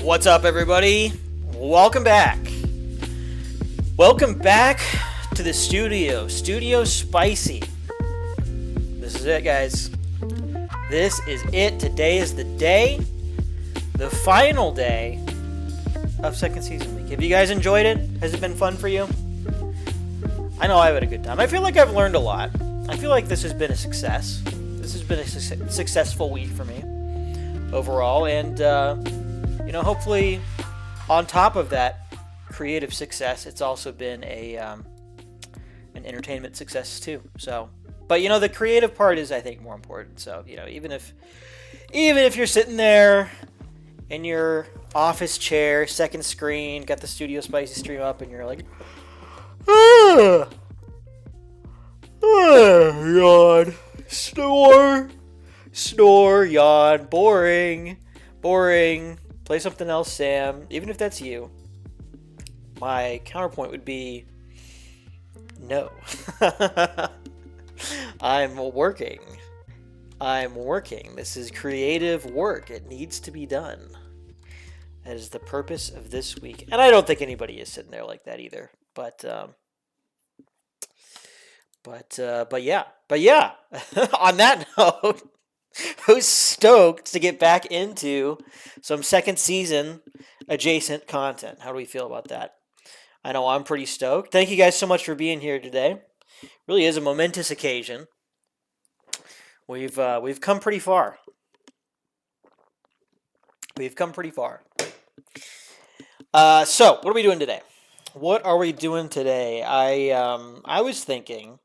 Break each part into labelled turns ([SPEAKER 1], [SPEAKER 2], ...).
[SPEAKER 1] What's up, everybody? Welcome back. Welcome back to the studio. Studio Spicy. This is it, guys. This is it. Today is the day. The final day of second season week. Have you guys enjoyed it? Has it been fun for you? I know I've had a good time. I feel like I've learned a lot. I feel like this has been a success. This has been a successful week for me overall. And, hopefully on top of that creative success, it's also been an entertainment success too. So, but the creative part is, I think, more important. So, even if you're sitting there in your office chair, second screen, got the Studio Spicy stream up, and you're like, yawn, snore, yawn, boring. Play something else, Sam. Even if that's you, my counterpoint would be no. I'm working. This is creative work. It needs to be done. That is the purpose of this week. And I don't think anybody is sitting there like that either. But yeah. On that note, who's stoked to get back into some second season adjacent content? How do we feel about that? I know I'm pretty stoked. Thank you guys so much for being here today. Really is a momentous occasion. We've come pretty far. So what are we doing today? I was thinking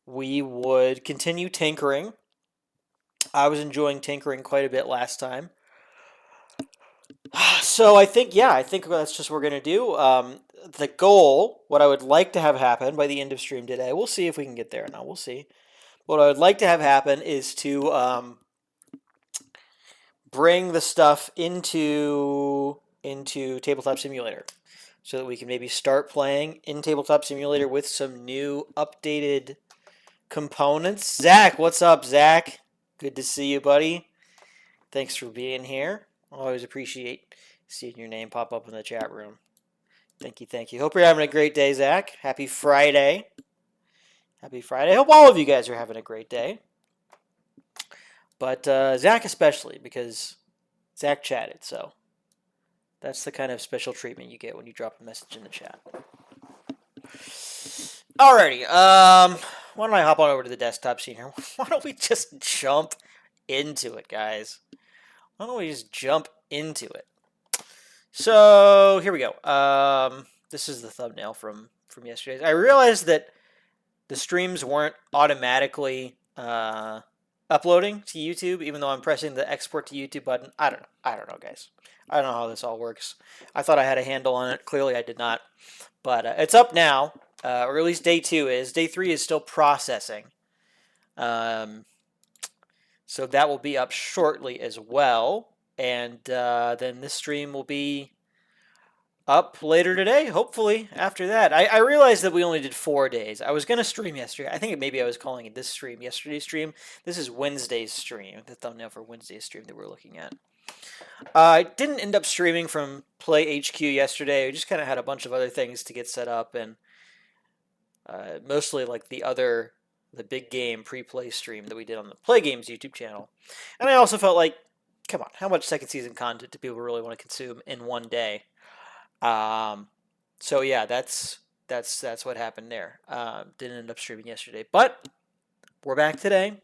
[SPEAKER 1] we would continue tinkering. I was enjoying tinkering quite a bit last time. So I think that's just what we're going to do. The goal, what I would like to have happen by the end of stream today, we'll see if we can get there or not. We'll see. What I would like to have happen is to bring the stuff into Tabletop Simulator so that we can maybe start playing in Tabletop Simulator with some new updated components. Zach, what's up, Zach? Good to see you, buddy. Thanks for being here. I always appreciate seeing your name pop up in the chat room. Thank you. Hope you're having a great day, Zach. Happy Friday. I hope all of you guys are having a great day. But Zach especially, because Zach chatted, so that's the kind of special treatment you get when you drop a message in the chat. Alrighty, why don't I hop on over to the desktop scene here? Why don't we just jump into it, guys? So, here we go. This is the thumbnail from yesterday. I realized that the streams weren't automatically uploading to YouTube, even though I'm pressing the export to YouTube button. I don't know, guys. I don't know how this all works. I thought I had a handle on it. Clearly, I did not. But it's up now. Or at least day 2 is. Day 3 is still processing. So that will be up shortly as well. And then this stream will be up later today, hopefully, after that. I realized that we only did 4 days. I was going to stream yesterday. I think maybe I was calling it this stream, yesterday's stream. This is Wednesday's stream, the thumbnail for Wednesday's stream that we're looking at. I didn't end up streaming from Play HQ yesterday. We just kind of had a bunch of other things to get set up, and mostly like the big game pre-play stream that we did on the Play Games YouTube channel. And I also felt like, come on, how much second season content do people really want to consume in one day? So yeah, that's what happened there. Didn't end up streaming yesterday, but we're back today.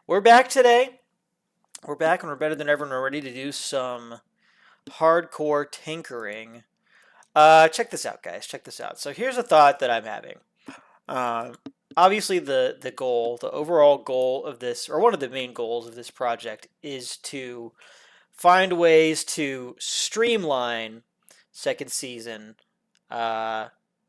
[SPEAKER 1] We're back and we're better than ever, and we're ready to do some hardcore tinkering. Check this out, guys. So here's a thought that I'm having. Obviously, the overall goal of this, or one of the main goals of this project, is to find ways to streamline second season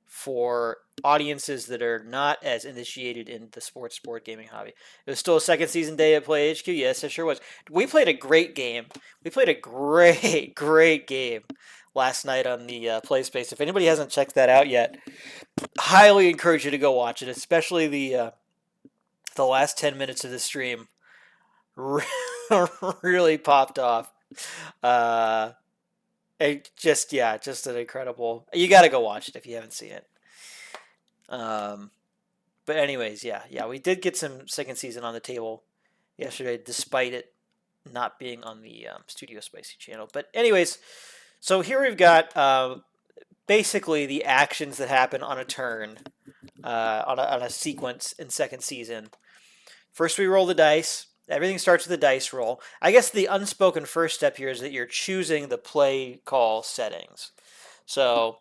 [SPEAKER 1] for audiences that are not as initiated in the sport gaming hobby. It was still a second season day at Play HQ. Yes, it sure was. We played a great game. We played a great game last night on the PlaySpace. If anybody hasn't checked that out yet, highly encourage you to go watch it, especially the last 10 minutes of the stream. Really popped off. Just an incredible. You got to go watch it if you haven't seen it. Um, but anyways, yeah, we did get some second season on the table yesterday, despite it not being on the Studio Spicy channel. But anyways, so here we've got basically the actions that happen on a turn, on a sequence in second season. First, we roll the dice. Everything starts with a dice roll. I guess the unspoken first step here is that you're choosing the play call settings. So,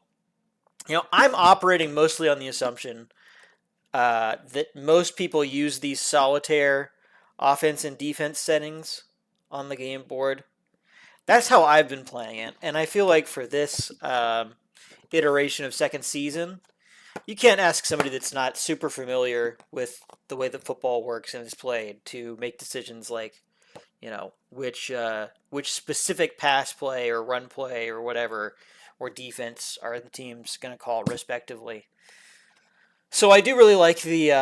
[SPEAKER 1] I'm operating mostly on the assumption that most people use these solitaire offense and defense settings on the game board. That's how I've been playing it, and I feel like for this iteration of second season, you can't ask somebody that's not super familiar with the way that football works and is played to make decisions like, which specific pass play or run play or whatever or defense are the teams going to call respectively. So I do really like the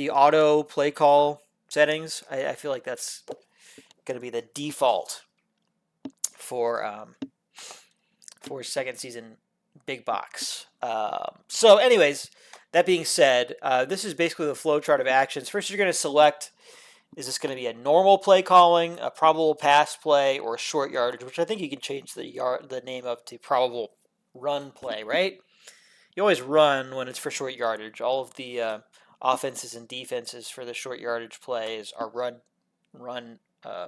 [SPEAKER 1] auto play call settings. I feel like that's going to be the default for second season big box. So anyways, that being said, this is basically the flow chart of actions. First, you're going to select, is this going to be a normal play calling, a probable pass play, or a short yardage, which I think you can change the name of to probable run play, right? You always run when it's for short yardage. All of the offenses and defenses for the short yardage plays are run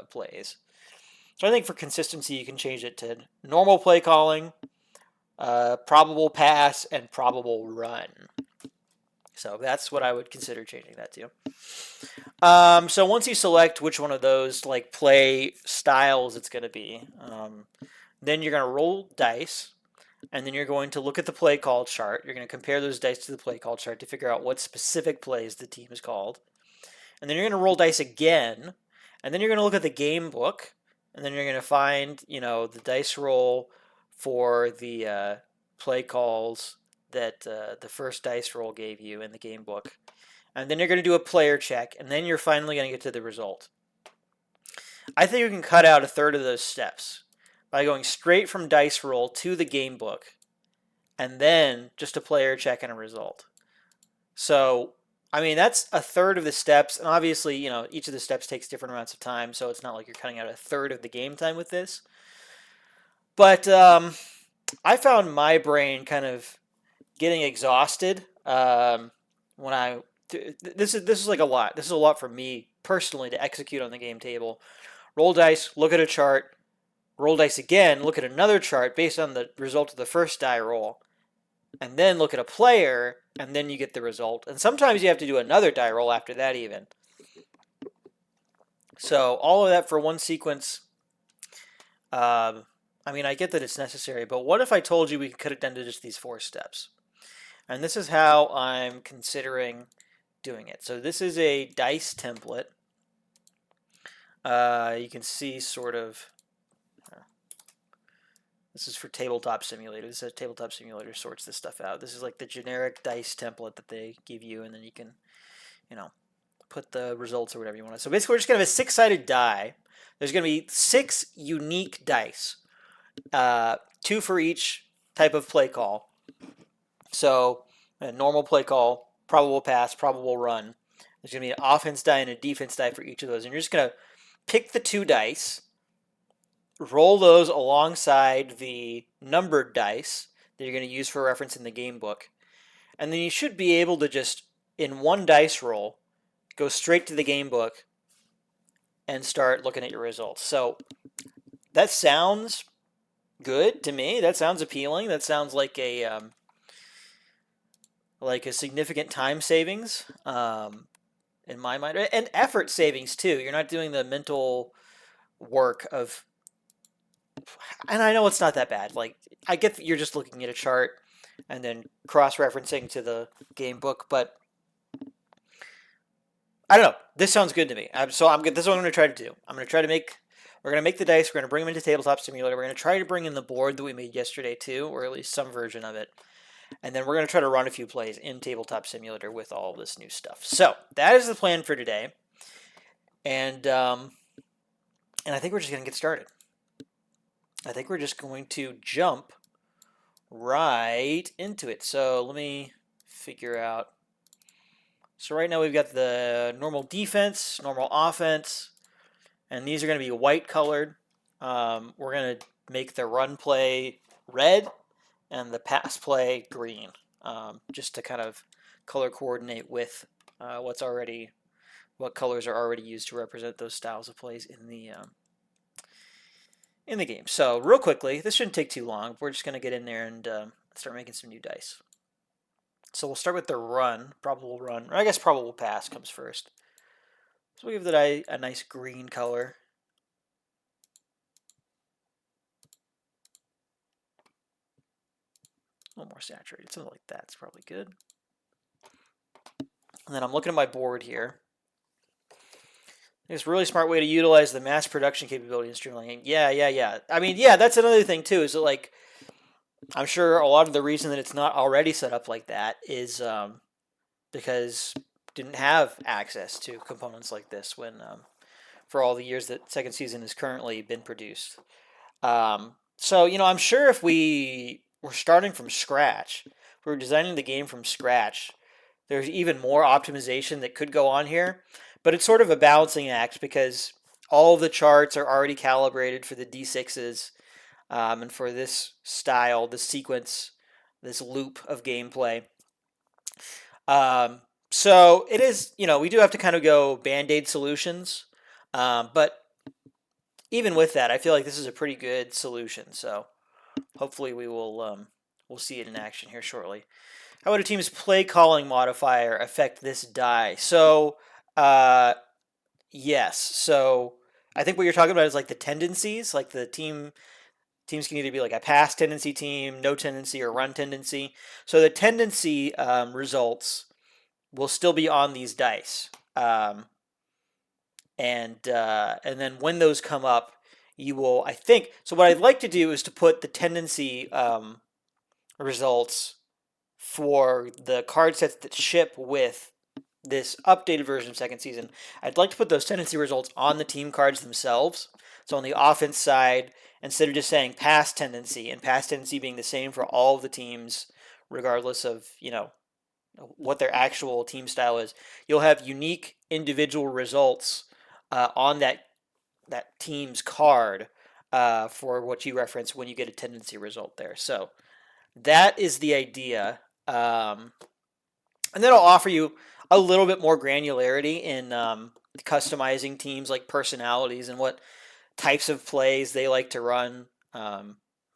[SPEAKER 1] plays. So I think for consistency, you can change it to normal play calling, probable pass, and probable run. So that's what I would consider changing that to. So once you select which one of those like play styles it's going to be, then you're going to roll dice, and then you're going to look at the play call chart. You're going to compare those dice to the play call chart to figure out what specific plays the team has called. And then you're going to roll dice again, and then you're going to look at the game book, and then you're going to find, the dice roll for the play calls that the first dice roll gave you in the game book. And then you're going to do a player check, and then you're finally going to get to the result. I think you can cut out a third of those steps by going straight from dice roll to the game book, and then just a player check and a result. So, that's a third of the steps, and obviously, each of the steps takes different amounts of time, so it's not like you're cutting out a third of the game time with this. But I found my brain kind of getting exhausted when I. This is like a lot. This is a lot for me personally to execute on the game table. Roll dice, look at a chart, roll dice again, look at another chart based on the result of the first die roll, and then look at a player, and then you get the result. And sometimes you have to do another die roll after that even. So all of that for one sequence. I get that it's necessary, but what if I told you we could cut it down to just these 4 steps? And this is how I'm considering doing it. So this is a dice template. You can see sort of, this is for Tabletop Simulator. This is Tabletop Simulator sorts this stuff out. This is like the generic dice template that they give you, and then you can, put the results or whatever you want. So basically we're just going to have a 6-sided die. There's going to be 6 unique dice, 2 for each type of play call. So a normal play call, probable pass, probable run. There's going to be an offense die and a defense die for each of those. And you're just going to pick the 2 dice, roll those alongside the numbered dice that you're going to use for reference in the game book. And then you should be able to just, in one dice roll, go straight to the game book and start looking at your results. So that sounds good to me. That sounds appealing. That sounds like a significant time savings in my mind, and effort savings too. You're not doing the mental work of, and I know it's not that bad. Like, I get that you're just looking at a chart and then cross-referencing to the game book, but I don't know. This sounds good to me. So I'm good. This is what I'm going to try to do. We're going to make the dice. We're going to bring them into Tabletop Simulator. We're going to try to bring in the board that we made yesterday too, or at least some version of it. And then we're going to try to run a few plays in Tabletop Simulator with all this new stuff. So that is the plan for today. And I think we're just going to get started. I think we're just going to jump right into it. So let me figure out. So right now we've got the normal defense, normal offense, and these are going to be white colored. We're going to make the run play red and the pass play green, just to kind of color coordinate with what colors are already used to represent those styles of plays in the game. So real quickly, this shouldn't take too long. We're just going to get in there and start making some new dice. So we'll start with the run, probable run, or I guess probable pass comes first. So we'll give the die a nice green color. A little more saturated, something like that's probably good. And then I'm looking at my board here. It's a really smart way to utilize the mass production capability in Streamline. Yeah. I mean, yeah, that's another thing too. Is that like, I'm sure a lot of the reason that it's not already set up like that is because didn't have access to components like this when for all the years that second season has currently been produced. So I'm sure if we were starting from scratch, if we were designing the game from scratch, there's even more optimization that could go on here. But it's sort of a balancing act because all of the charts are already calibrated for the D6s and for this style, this sequence, this loop of gameplay. So it is, we do have to kind of go Band-Aid solutions. But even with that, I feel like this is a pretty good solution. So hopefully we'll see it in action here shortly. How would a team's play calling modifier affect this die? So, yes. So I think what you're talking about is like the tendencies, like the teams can either be like a pass tendency team, no tendency, or run tendency. So the tendency results will still be on these dice, and then when those come up, you will. I think so. What I'd like to do is to put the tendency results for the card sets that ship with this updated version of second season. I'd like to put those tendency results on the team cards themselves. So on the offense side, instead of just saying pass tendency, and pass tendency being the same for all of the teams, regardless of what their actual team style is, you'll have unique individual results on that team's card for what you reference when you get a tendency result there. So that is the idea. And that'll offer you a little bit more granularity in customizing teams, like personalities and what types of plays they like to run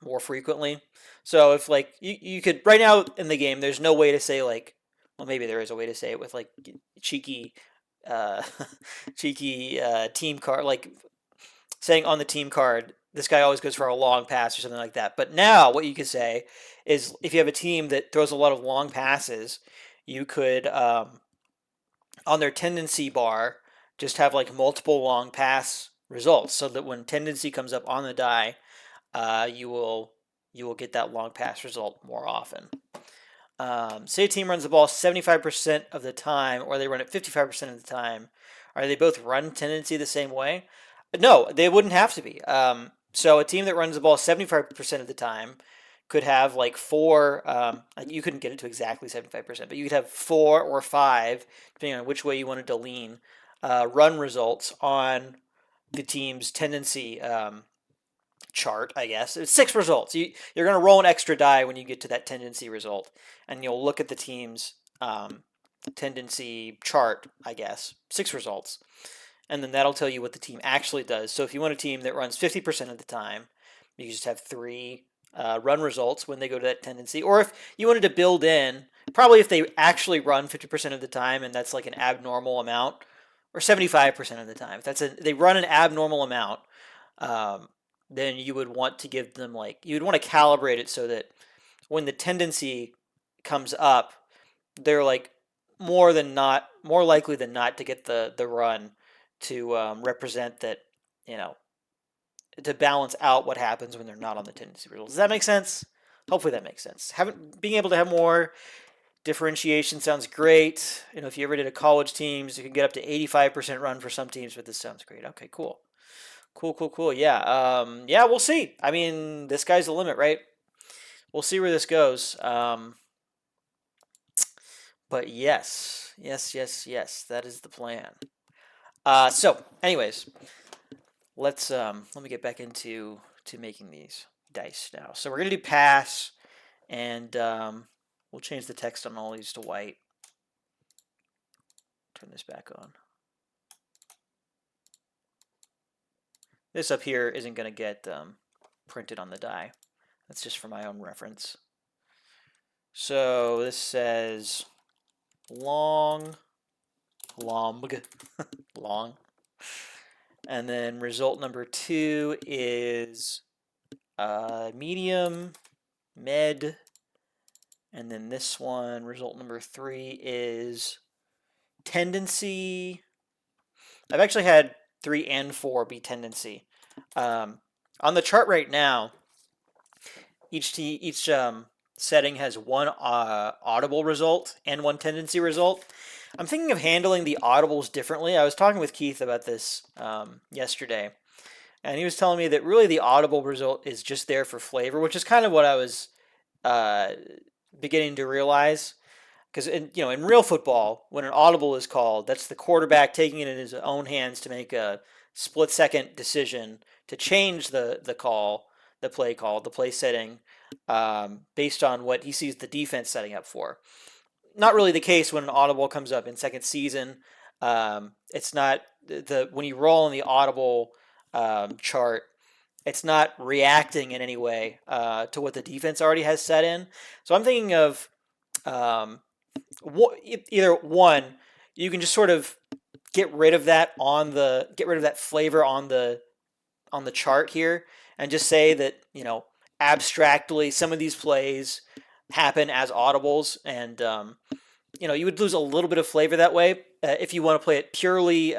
[SPEAKER 1] more frequently. So if like you could right now in the game, there's no way to say like, well, maybe there is a way to say it with like cheeky team card, like saying on the team card, this guy always goes for a long pass or something like that. But now what you could say is if you have a team that throws a lot of long passes, you could, on their tendency bar, just have like multiple long pass results so that when tendency comes up on the die, you will get that long pass result more often. Say a team runs the ball 75% of the time, or they run it 55% of the time. Are they both run tendency the same way? No, they wouldn't have to be. So a team that runs the ball 75% of the time could have like four, you couldn't get it to exactly 75%, but you could have 4 or 5, depending on which way you wanted to lean, run results on the team's tendency chart, I guess. It's 6 results. You're going to roll an extra die when you get to that tendency result, and you'll look at the team's tendency chart, I guess. 6 results. And then that'll tell you what the team actually does. So if you want a team that runs 50% of the time, you just have 3 run results when they go to that tendency. Or if you wanted to build in, probably if they actually run 50% of the time and that's like an abnormal amount, or 75% of the time, if they run an abnormal amount, then you would want to give them you would want to calibrate it so that when the tendency comes up, they're like more likely than not to get the run to represent that, to balance out what happens when they're not on the tendency rules. Does that make sense? Hopefully that makes sense. Being able to have more differentiation sounds great. If you ever did a college teams, you can get up to 85% run for some teams, but this sounds great. Okay, cool. Cool. Yeah, we'll see. I mean, this guy's the limit, right? We'll see where this goes. But yes, that is the plan. So, anyways, let me get back into making these dice now. So we're gonna do pass, and we'll change the text on all these to white. Turn this back on. This up here isn't gonna get printed on the die. That's just for my own reference. So this says long, long, long. And then result number 2 is medium, med. And then this one, result number 3 is tendency. I've actually had 3 and 4 be tendency. On the chart right now, each setting has one audible result and one tendency result. I'm thinking of handling the audibles differently. I was talking with Keith about this yesterday, and he was telling me that really the audible result is just there for flavor, which is kind of what I was beginning to realize. Because in real football, when an audible is called, that's the quarterback taking it in his own hands to make a split-second decision to change the call, the play call, the play setting, based on what he sees the defense setting up for. Not really the case when an audible comes up in second season. It's not when you roll in the audible chart, it's not reacting in any way to what the defense already has set in. So I'm thinking of either one, you can just sort of get rid of that flavor on the chart here, and just say that abstractly some of these plays happen as audibles, and you would lose a little bit of flavor that way if you want to play it purely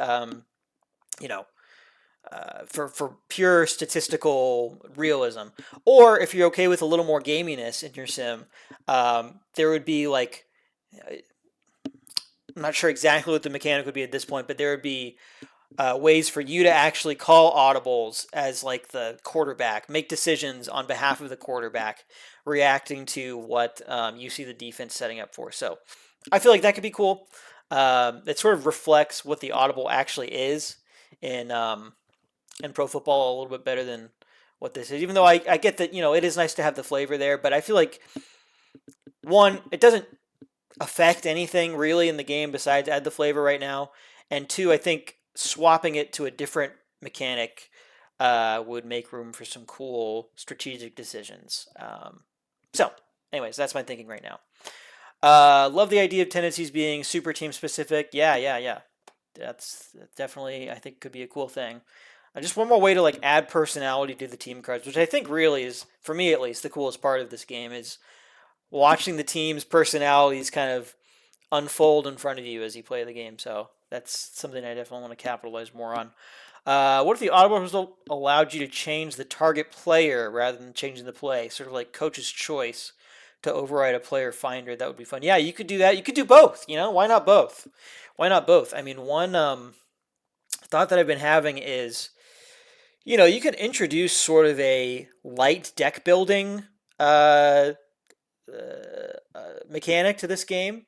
[SPEAKER 1] for pure statistical realism, or if you're okay with a little more gaminess in your sim. There would be like, I'm not sure exactly what the mechanic would be at this point, but there would be ways for you to actually call audibles as like the quarterback, make decisions on behalf of the quarterback, reacting to what you see the defense setting up for. So I feel like that could be cool. It sort of reflects what the audible actually is in pro football a little bit better than what this is. Even though I get that it is nice to have the flavor there, but I feel like, one, it doesn't affect anything really in the game besides add the flavor right now, and two, I think swapping it to a different mechanic would make room for some cool strategic decisions. So, anyways, that's my thinking right now. Love the idea of tendencies being super team specific. Yeah. That's definitely, I think, could be a cool thing. Just one more way to like add personality to the team cards, which I think really is, for me at least, the coolest part of this game, is watching the team's personalities kind of unfold in front of you as you play the game. So that's something I definitely want to capitalize more on. What if the audible result allowed you to change the target player rather than changing the play? Sort of like coach's choice to override a player finder. That would be fun. Yeah, you could do that. You could do both. Why not both? I mean, one thought that I've been having is, you could introduce sort of a light deck building mechanic to this game.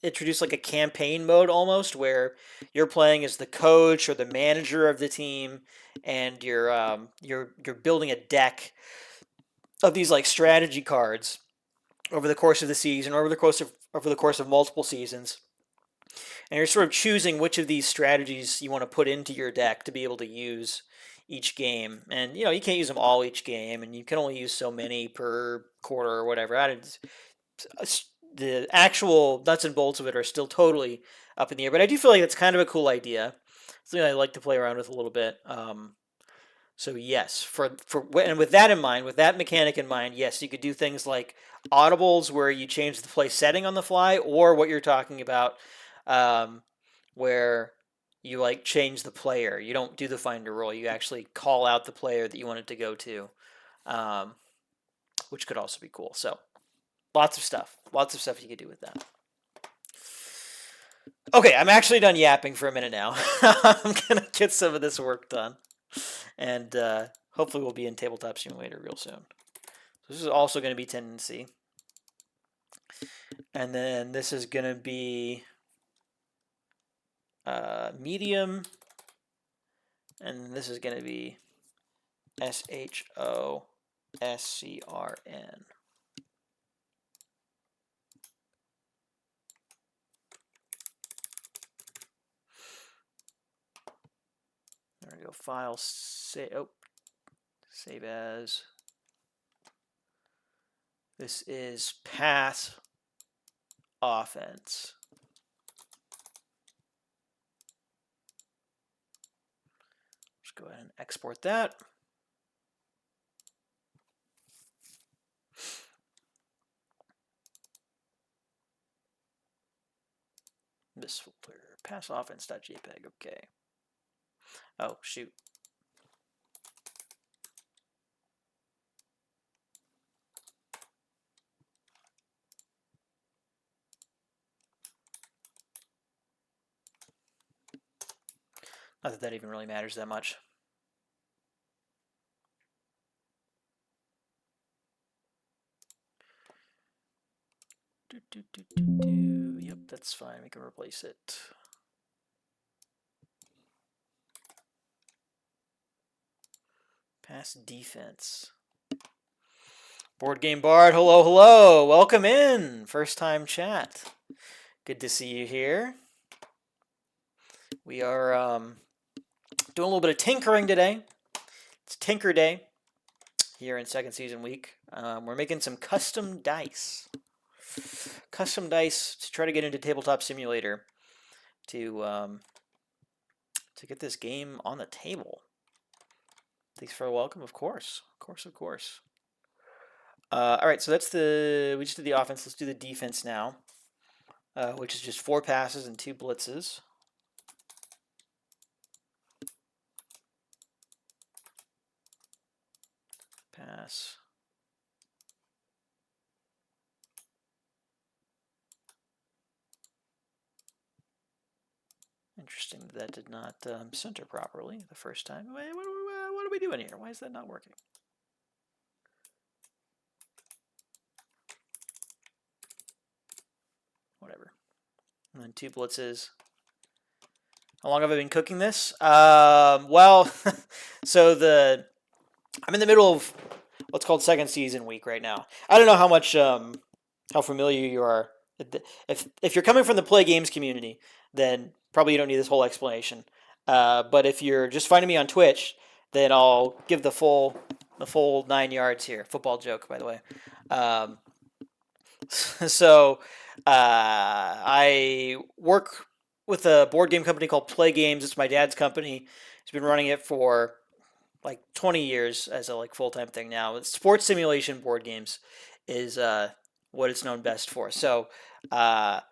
[SPEAKER 1] Introduce like a campaign mode almost, where you're playing as the coach or the manager of the team, and you're building a deck of these like strategy cards over the course of the season, over the course of multiple seasons. And you're sort of choosing which of these strategies you want to put into your deck to be able to use each game. And you can't use them all each game, and you can only use so many per quarter or whatever. The actual nuts and bolts of it are still totally up in the air, but I do feel like it's kind of a cool idea. Something I like to play around with a little bit. So yes, and with that in mind, with that mechanic in mind, yes, you could do things like audibles where you change the play setting on the fly, or what you're talking about, where you like change the player. You don't do the finder roll. You actually call out the player that you want it to go to, which could also be cool. So lots of stuff you could do with that. Okay, I'm actually done yapping for a minute now. I'm gonna get some of this work done, and hopefully we'll be in Tabletop Simulator real soon. This is also going to be Tendency, and then this is going to be Medium, and this is going to be SHOSCRN. There we go. File save. Oh, save as. This is pass offense. Just go ahead and export that. This folder, pass offense.jpg. Okay. Oh, shoot. Not that that even really matters that much. Yep, that's fine. We can replace it. Pass defense. Board Game Bard, hello, hello. Welcome in. First time chat. Good to see you here. We are doing a little bit of tinkering today. It's Tinker Day here in second season week. We're making some custom dice. Custom dice to try to get into Tabletop Simulator to get this game on the table. Thanks for a welcome, of course. Of course. All right, so that's we just did the offense. Let's do the defense now, which is just 4 passes and 2 blitzes. Pass. Interesting that did not center properly the first time. What are we doing here? Why is that not working? Whatever. And then 2 blitzes. How long have I been cooking this? Well, so I'm in the middle of what's called second season week right now. I don't know how much how familiar you are. If you're coming from the play games community, then probably you don't need this whole explanation. But if you're just finding me on Twitch, then I'll give the full 9 yards here. Football joke, by the way. So I work with a board game company called Play Games. It's my dad's company. He's been running it for like 20 years as a full-time thing now. It's sports simulation board games is what it's known best for. So I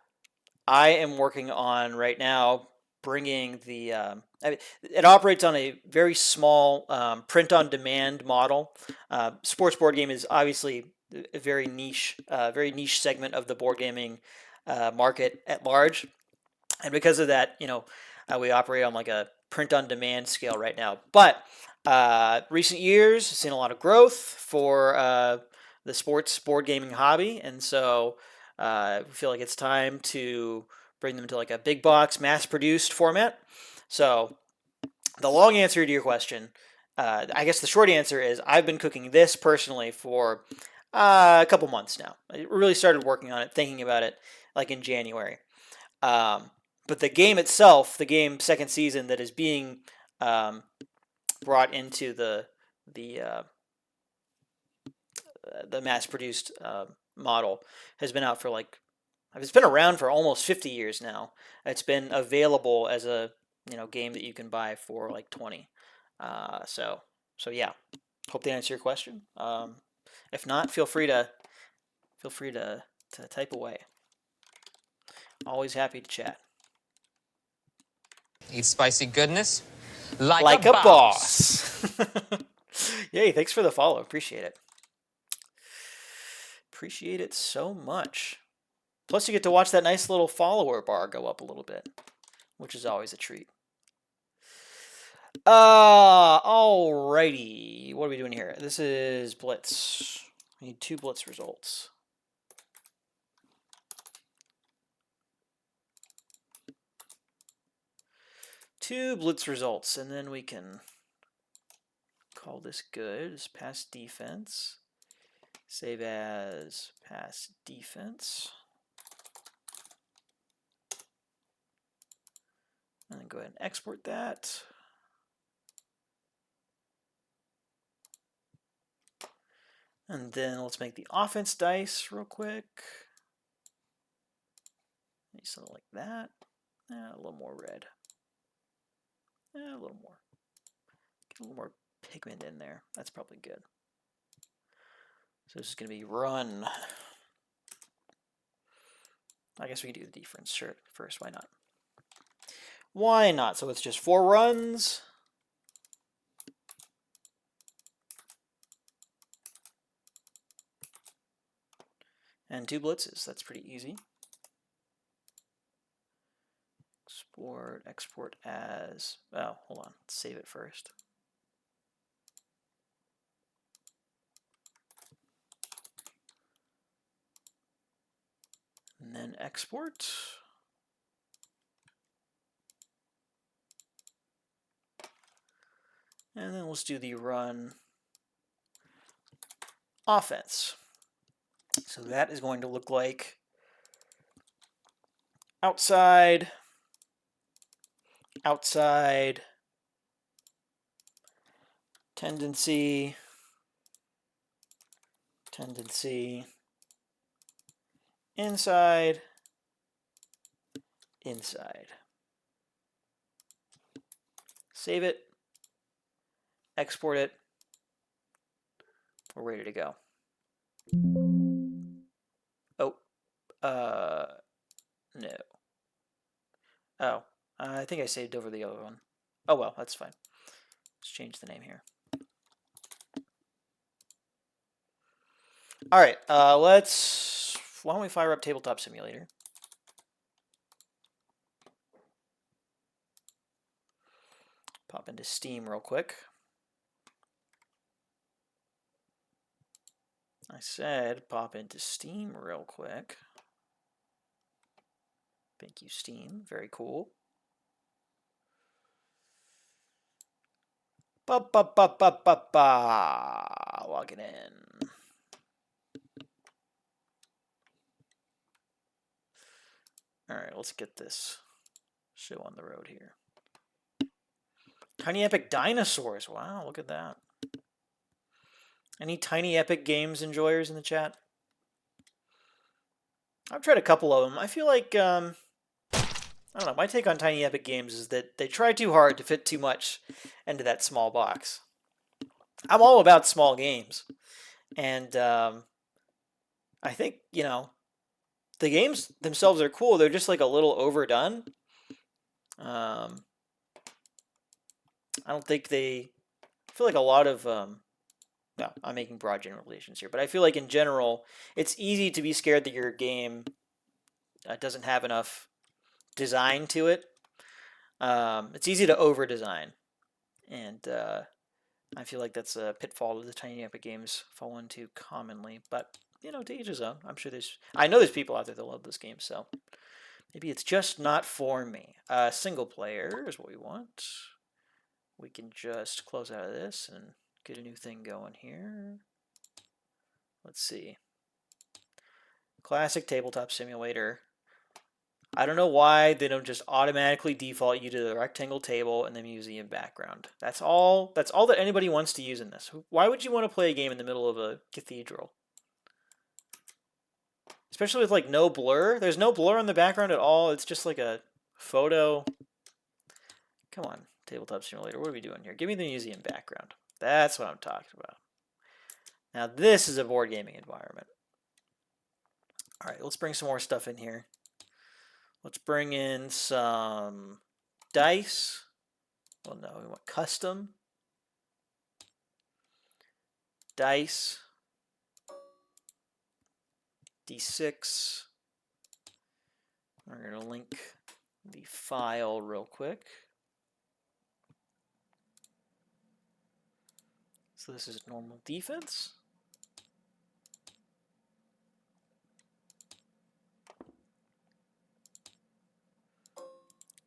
[SPEAKER 1] am working on right now bringing it operates on a very small print-on-demand model. Sports board game is obviously a very niche segment of the board gaming market at large, and because of that, we operate on like a print-on-demand scale right now. But recent years, seen a lot of growth for the sports board gaming hobby, and so we feel like it's time to bring them to like a big box, mass-produced format. So the long answer to your question, I guess the short answer is I've been cooking this personally for a couple months now. I really started working on it, thinking about it like in January. But the game itself, the game second season that is being brought into the mass-produced model has been out for it's been around for almost 50 years now. It's been available as a game that you can buy for like 20. So yeah. Hope that answers your question. If not, feel free to type away. Always happy to chat.
[SPEAKER 2] Eat spicy goodness
[SPEAKER 1] like a boss. Yay, thanks for the follow. Appreciate it. Appreciate it so much. Plus, you get to watch that nice little follower bar go up a little bit, which is always a treat. Alrighty. What are we doing here? This is Blitz. We need 2 Blitz results. Two Blitz results, and then we can call this good as pass defense. Save as pass defense. And then go ahead and export that. And then let's make the offense dice real quick. Maybe something like that. A little more red. A little more. Get a little more pigment in there. That's probably good. So this is going to be run. I guess we can do the defense shirt first. Why not? Why not? So it's just 4 runs. And 2 blitzes. That's pretty easy. Export as, oh, hold on. Let's save it first. And then export. And then let's do the run offense. So that is going to look like outside, outside, tendency, tendency, inside, inside. Save it, export it. We're ready to go. Oh, no. Oh, I think I saved over the other one. Oh well, that's fine. Let's change the name here. All right, why don't we fire up Tabletop Simulator? Pop into Steam real quick. I said pop into Steam real quick. Thank you, Steam. Very cool. Log it in. All right, let's get this show on the road here. Tiny Epic Dinosaurs. Wow, look at that. Any Tiny Epic Games enjoyers in the chat? I've tried a couple of them. I feel like, I don't know, my take on Tiny Epic Games is that they try too hard to fit too much into that small box. I'm all about small games. And I think, you know, the games themselves are cool. They're just like a little overdone. I don't think I feel like a lot of, no, I'm making broad generalizations here, but I feel like in general, it's easy to be scared that your game doesn't have enough design to it. It's easy to over-design, and I feel like that's a pitfall that the Tiny Epic games fall into commonly. But you know, to each his own. I know there's people out there that love this game, so maybe it's just not for me. Single player is what we want. We can just close out of this and get a new thing going here. Let's see. Classic Tabletop Simulator. I don't know why they don't just automatically default you to the rectangle table and the museum background. That's all that anybody wants to use in this. Why would you want to play a game in the middle of a cathedral? Especially with like no blur. There's no blur on the background at all. It's just like a photo. Come on, Tabletop Simulator. What are we doing here? Give me the museum background. That's what I'm talking about. Now this is a board gaming environment. All right, let's bring some more stuff in here. Let's bring in some dice. Well, no, we want custom. Dice. D6. We're going to link the file real quick. So this is normal defense.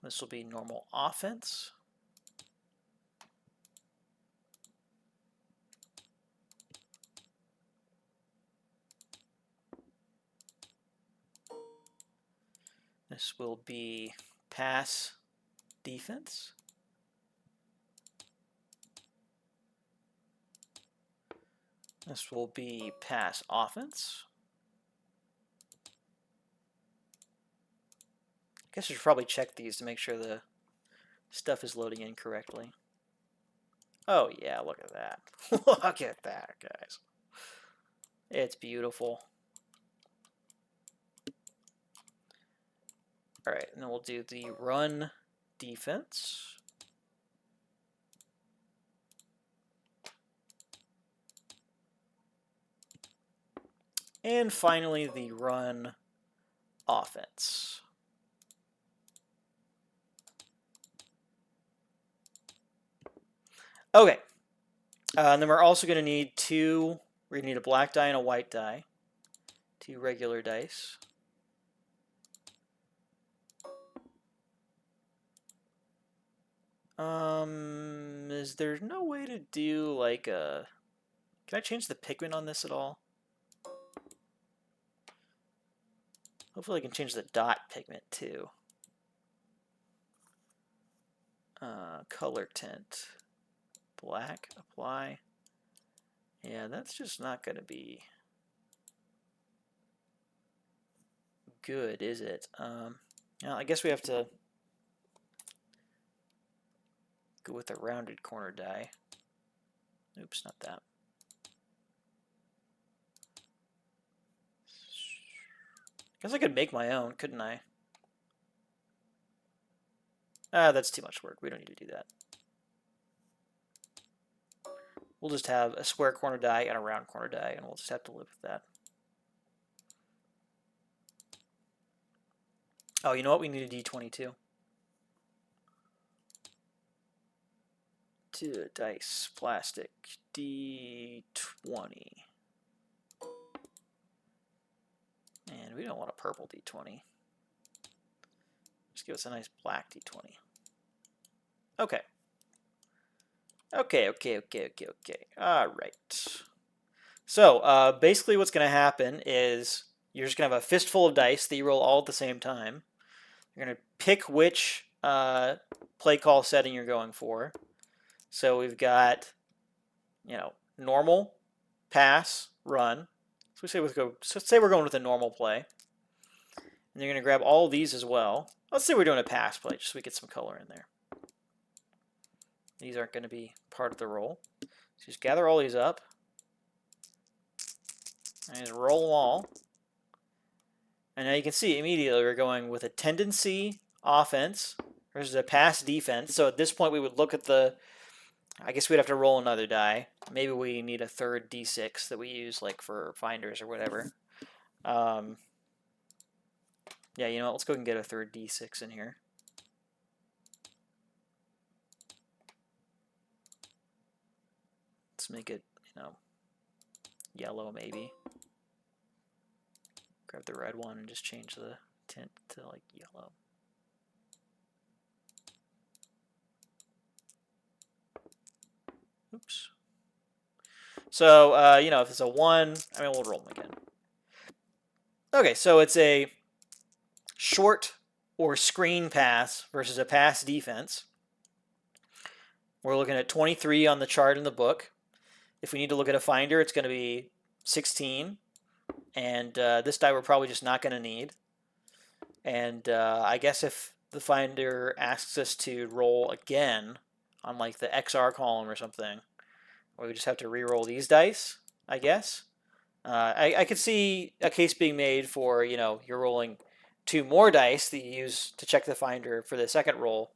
[SPEAKER 1] This will be normal offense. This will be pass defense. This will be pass offense. I guess I should probably check these to make sure the stuff is loading in correctly. Oh yeah, look at that. Look at that, guys. It's beautiful. All right, and then we'll do the run defense. And finally, the run offense. Okay, and then we're also going to need we're going to need a black die and a white die. 2 regular dice. Is there no way to do like a... Can I change the pigment on this at all? Hopefully I can change the dot pigment too. Color tint. Black, apply. Yeah, that's just not going to be good, is it? Now I guess we have to go with a rounded corner die. Oops, not that. Guess I could make my own, couldn't I? Ah, that's too much work. We don't need to do that. We'll just have a square corner die and a round corner die, and we'll just have to live with that. Oh, you know what? We need a D20 too. 2 dice, plastic, D20. And we don't want a purple D20. Just give us a nice black D20. Okay. Okay. All right. So basically what's going to happen is you're just going to have a fistful of dice that you roll all at the same time. You're going to pick which play call setting you're going for. So we've got, normal, pass, run. So let's say we're going with a normal play. And you're going to grab all of these as well. Let's say we're doing a pass play, just so we get some color in there. These aren't going to be part of the roll. So just gather all these up. And just roll them all. And now you can see immediately we're going with a tendency offense versus a pass defense. So at this point we would look at I guess we'd have to roll another die. Maybe we need a third D6 that we use like for finders or whatever. Yeah, you know what? Let's go and get a third D6 in here. Let's make it, yellow maybe. Grab the red one and just change the tint to like yellow. Oops. So, if it's a 1, we'll roll them again. Okay, so it's a short or screen pass versus a pass defense. We're looking at 23 on the chart in the book. If we need to look at a finder, it's going to be 16. And this die we're probably just not going to need. And I guess if the finder asks us to roll again on like the XR column or something, we just have to re-roll these dice, I guess. I could see a case being made for, you're rolling 2 more dice that you use to check the finder for the second roll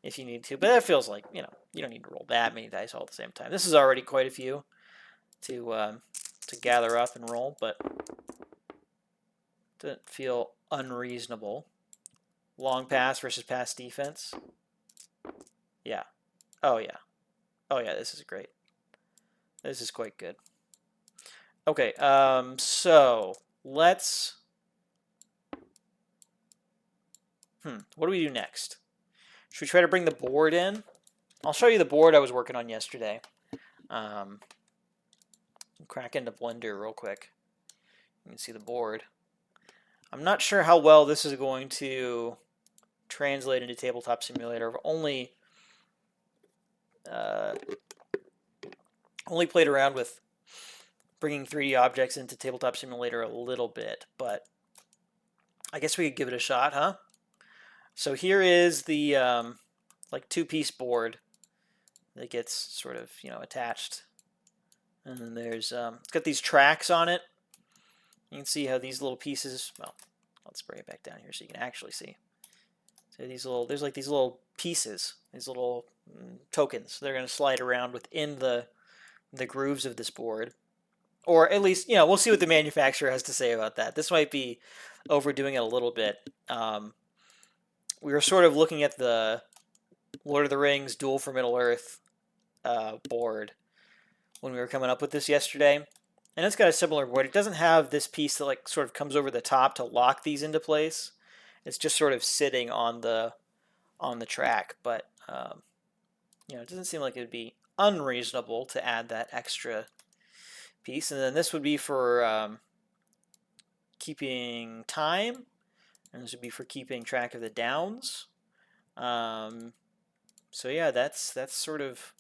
[SPEAKER 1] if you need to. But that feels like, you don't need to roll that many dice all at the same time. This is already quite a few to gather up and roll, but doesn't feel unreasonable. Long pass versus pass defense. Yeah. Oh, yeah. Oh, yeah, this is great. This is quite good. Okay, so let's... what do we do next? Should we try to bring the board in? I'll show you the board I was working on yesterday. Crack into Blender real quick. You can see the board. I'm not sure how well this is going to translate into Tabletop Simulator. I've only played around with bringing 3D objects into Tabletop Simulator a little bit, but I guess we could give it a shot, huh? So here is the like two-piece board that gets sort of attached, and then there's it's got these tracks on it. You can see how these little pieces. Well, let's bring it back down here so you can actually see. So there's like these little pieces, these little tokens. They're going to slide around within the grooves of this board, or at least we'll see what the manufacturer has to say about that. This might be overdoing it a little bit. We were sort of looking at the Lord of the Rings Duel for Middle Earth board when we were coming up with this yesterday, and it's got a similar board. It doesn't have this piece that like sort of comes over the top to lock these into place. It's just sort of sitting on the track, but it doesn't seem like it would be unreasonable to add that extra piece. And then this would be for keeping time, and this would be for keeping track of the downs. So yeah, that's sort of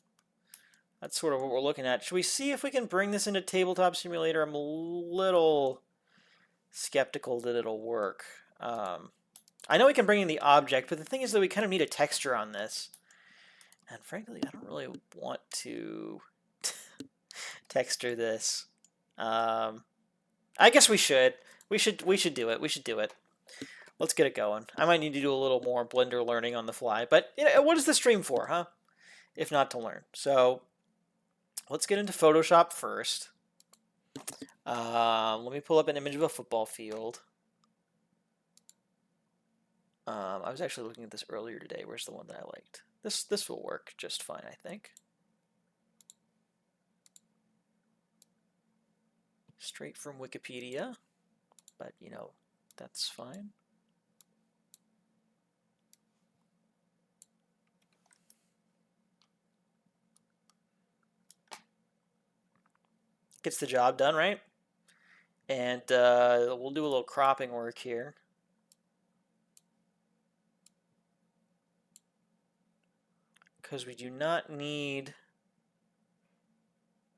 [SPEAKER 1] what we're looking at. Should we see if we can bring this into Tabletop Simulator? I'm a little skeptical that it'll work. I know we can bring in the object, but the thing is that we kind of need a texture on this. And frankly, I don't really want to texture this. I guess we should. We should do it. We should do it. Let's get it going. I might need to do a little more Blender learning on the fly, but what is the stream for, huh? If not to learn. So let's get into Photoshop first. Let me pull up an image of a football field. I was actually looking at this earlier today. Where's the one that I liked? This will work just fine, I think. Straight from Wikipedia, but that's fine. Gets the job done, right? And we'll do a little cropping work here. Because we do not need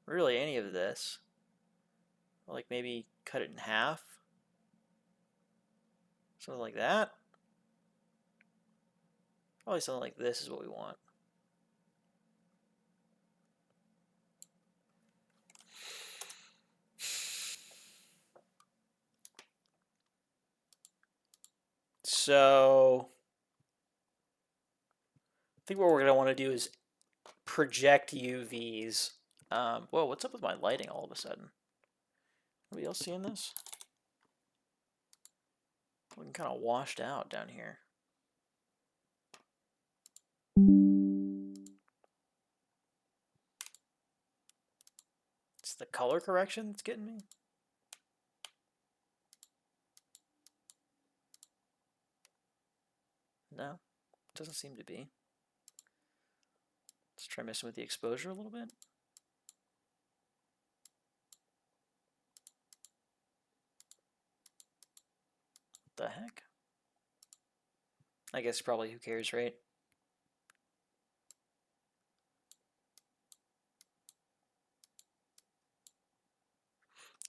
[SPEAKER 1] really any of this. Like maybe cut it in half. Something like that. Probably something like this is what we want. So I think what we're going to want to do is project UVs. Whoa, what's up with my lighting all of a sudden? Anybody else seeing this? Looking kind of washed out down here. It's the color correction that's getting me. No, doesn't seem to be. Let's try messing with the exposure a little bit. What the heck? I guess probably who cares, right?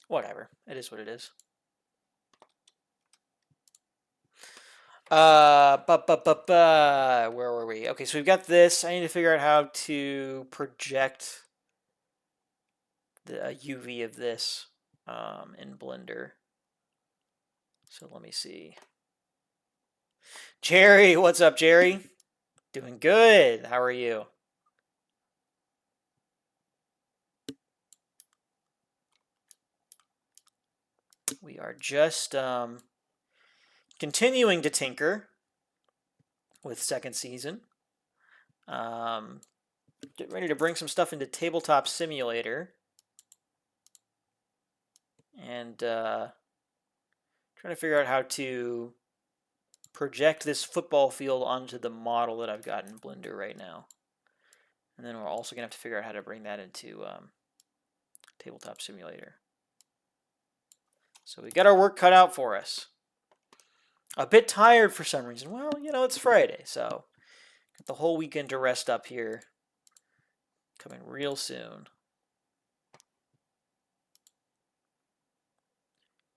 [SPEAKER 1] Whatever. It is what it is. Where were we? Okay, so we've got this. I need to figure out how to project the UV of this in Blender. So let me see. Jerry, what's up, Jerry? Doing good. How are you? We are just continuing to tinker. with second season. Get ready to bring some stuff into Tabletop Simulator. And trying to figure out how to project this football field onto the model that I've got in Blender right now. And then we're also going to have to figure out how to bring that into Tabletop Simulator. So we got our work cut out for us. A bit tired for some reason. Well, you know, it's Friday, so got the whole weekend to rest up here. Coming real soon.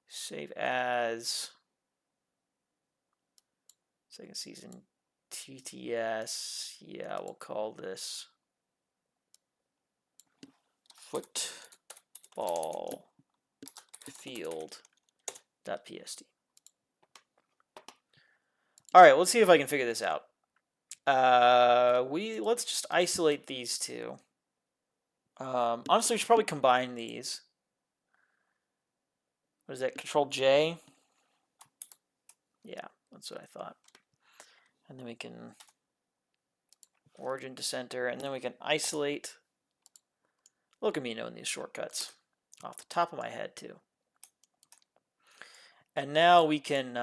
[SPEAKER 1] Save as second season TTS. Yeah, we'll call this football field.pst. All right, let's see if I can figure this out. Let's just isolate these two. Honestly, we should probably combine these. What is that? Control J? Yeah, that's what I thought. And then we can origin to center, and then we can isolate. Look at me knowing these shortcuts off the top of my head too. And now we can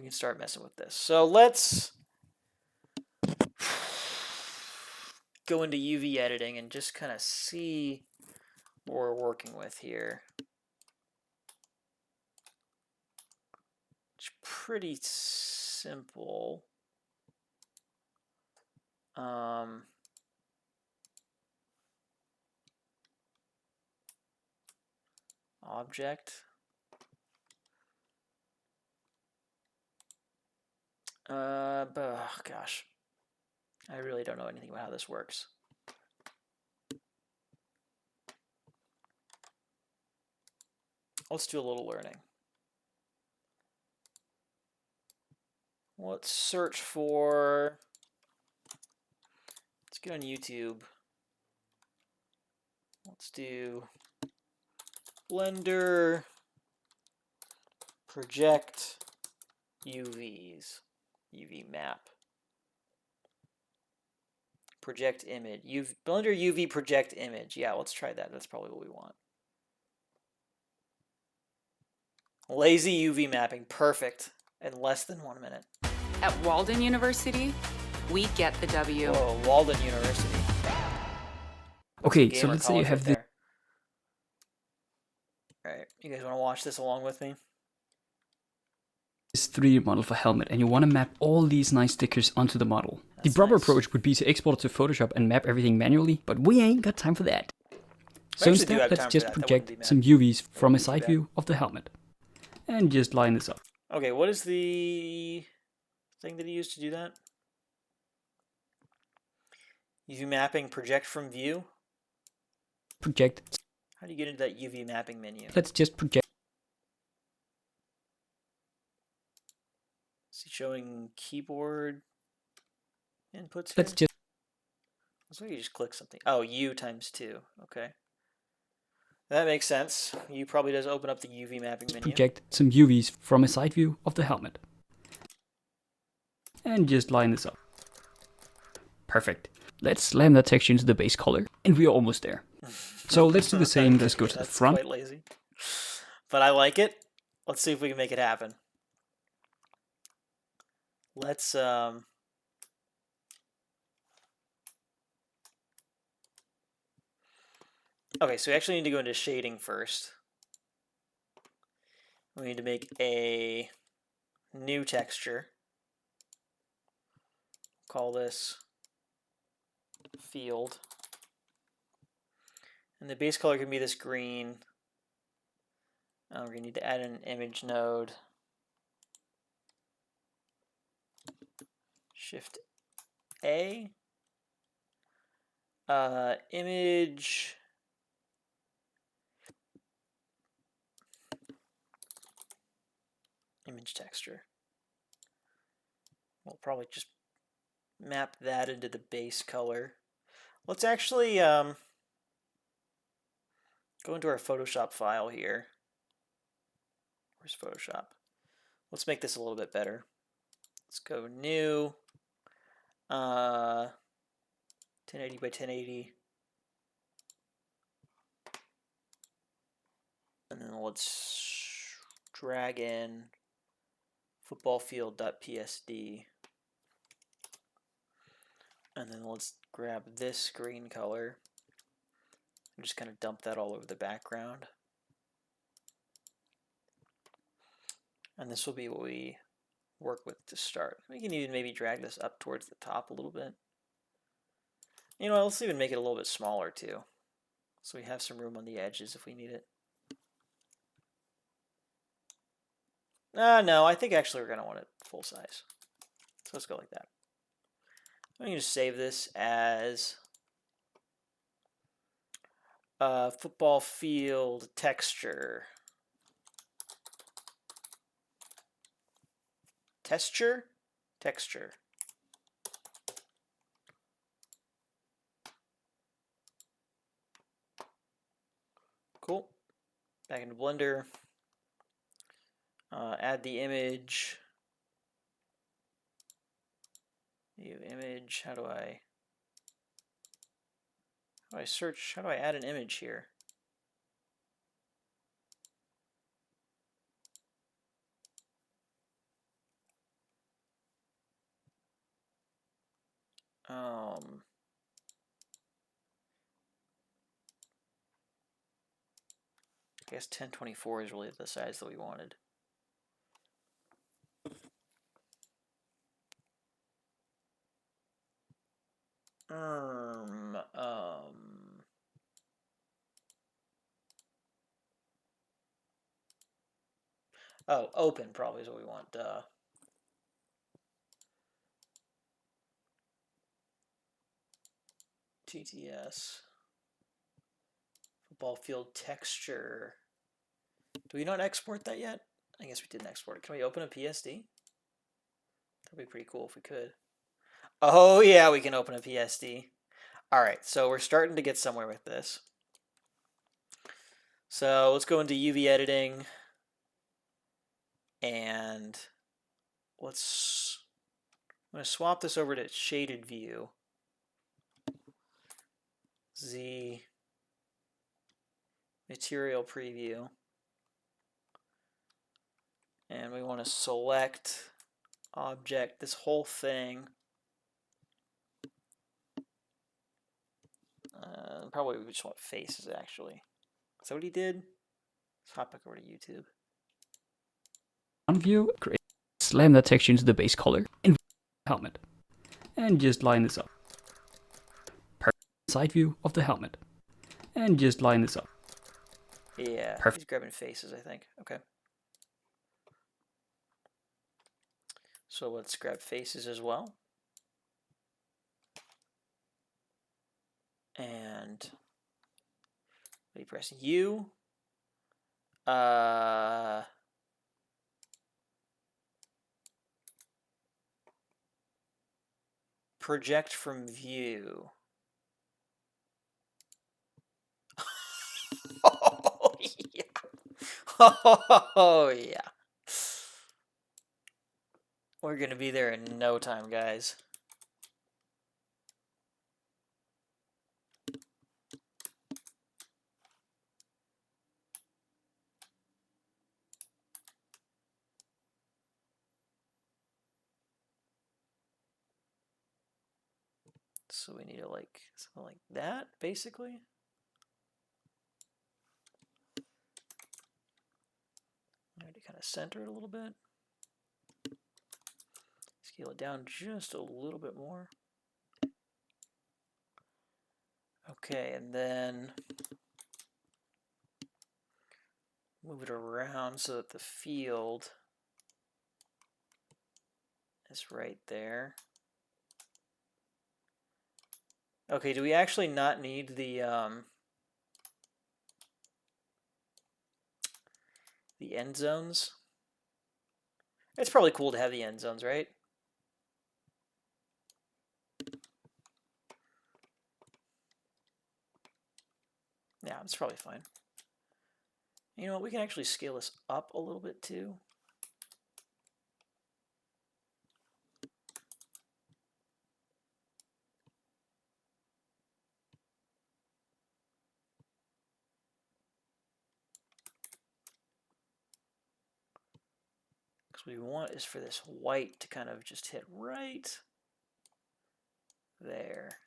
[SPEAKER 1] start messing with this. So let's go into UV editing and just kind of see what we're working with here. It's pretty simple. Object. Oh gosh. I really don't know anything about how this works. Let's do a little learning. Let's search for, let's get on YouTube. Let's do Blender project UVs, UV map. Project image, Blender UV project image. Yeah, let's try that. That's probably what we want. Lazy UV mapping, perfect. In less than 1 minute.
[SPEAKER 2] At Walden University, we get the W.
[SPEAKER 1] Whoa, Walden University.
[SPEAKER 3] Okay, so let's say you have
[SPEAKER 1] the. Alright, you guys want to watch this along with me?
[SPEAKER 3] this 3D model for Helmet, and you want to map all these nice stickers onto the model.
[SPEAKER 1] That's
[SPEAKER 3] the proper
[SPEAKER 1] nice.
[SPEAKER 3] approach would be to export it to Photoshop and map everything manually, but we ain't got time for that. So instead, let's just project some UVs from a side view of the helmet. And just line this up.
[SPEAKER 1] Okay, what is the thing that he used to do that? UV mapping, project from view?
[SPEAKER 3] Project.
[SPEAKER 1] How do you get into that UV mapping menu?
[SPEAKER 3] Let's just project.
[SPEAKER 1] Is he showing keyboard inputs here?
[SPEAKER 3] Let's just.
[SPEAKER 1] So you just click something. Oh, U times 2. Okay. That makes sense. U probably does open up the UV mapping menu.
[SPEAKER 3] Project some UVs from a side view of the helmet. And just line this up. Perfect. Let's slam that texture into the base color, and we are almost there. So let's do the same. Let's go to the front.
[SPEAKER 1] Quite lazy, but I like it. Let's see if we can make it happen. Let's okay, so we actually need to go into shading first. We need to make a new texture. Call this field. And the base color can be this green. We're going to need to add an image node. Shift A. Image. Image texture. We'll probably just map that into the base color. Let's actually go into our Photoshop file here. Where's Photoshop? Let's make this a little bit better. Let's go new. 1080 by 1080. And then let's drag in footballfield.psd. And then let's grab this green color and just kind of dump that all over the background. And this will be what we work with to start. We can even maybe drag this up towards the top a little bit. You know, let's even make it a little bit smaller too, so we have some room on the edges if we need it. No, I think actually we're going to want it full size. So let's go like that. I'm going to just save this as football field texture. Texture? Texture. Cool. Back into Blender. Add the image. New image. How do I search? How do I add an image here? I guess 1024 is really the size that we wanted. Oh, open probably is what we want. TTS. Football field texture. Do we not export that yet? I guess we didn't export it. Can we open a PSD? That'd be pretty cool if we could. Oh yeah, we can open a PSD. All right, so we're starting to get somewhere with this. So let's go into UV editing. And I'm going to swap this over to shaded view. Z material preview. And we want to select object, this whole thing. Probably we just want faces actually. Is that what he did? Let's hop back over to YouTube.
[SPEAKER 3] On view, slam that texture into the base color in helmet. And just line this up. Perfect side view of the helmet. And just line this up.
[SPEAKER 1] Yeah, perfect. He's grabbing faces, I think. Okay. So let's grab faces as well. And we press U. Project from view. Oh yeah. Oh yeah. We're gonna be there in no time, guys. So we need to like something like that, basically. I need to kind of center it a little bit. Scale it down just a little bit more. Okay, and then move it around so that the field is right there. Okay, do we actually not need the end zones? It's probably cool to have the end zones, right? Yeah, it's probably fine. You know what, we can actually scale this up a little bit too. Because what we want is for this white to kind of just hit right there.